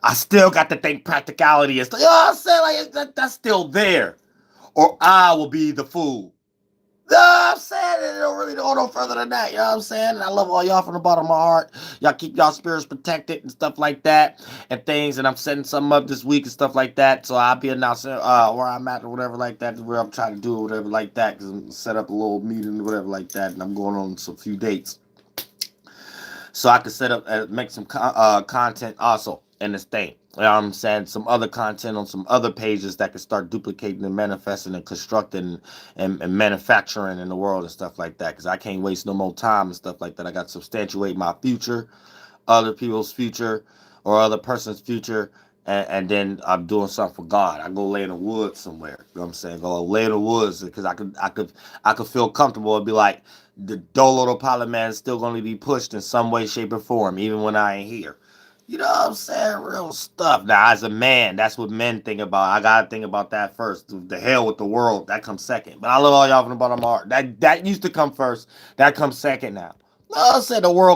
I still got to think practicality is, you know what I'm saying? Like that's still there, or I will be the fool. You know what I'm saying? It don't really go no further than that. You know what I'm saying? And I love all y'all from the bottom of my heart. Y'all keep y'all spirits protected and stuff like that and things. And I'm setting something up this week and stuff like that. So I'll be announcing where I'm at or whatever like that, where I'm trying to do or whatever like that. Because I'm set up a little meeting or whatever like that. And I'm going on some few dates. So I can set up, make some content also in this thing. You know what I'm saying? Some other content on some other pages that can start duplicating and manifesting and constructing and manufacturing in the world and stuff like that. Because I can't waste no more time and stuff like that. I got to substantiate my future, other people's future, or other person's future. And then I'm doing something for God. I go lay in the woods somewhere. You know what I'm saying? Go lay in the woods because I could feel comfortable and be like, the Doelowdapilotman is still going to be pushed in some way, shape, or form, even when I ain't here. You know what I'm saying? Real stuff. Now, as a man, that's what men think about. I got to think about that first. The hell with the world. That comes second. But I love all y'all from the bottom of my heart. That used to come first. That comes second now. No, I said the world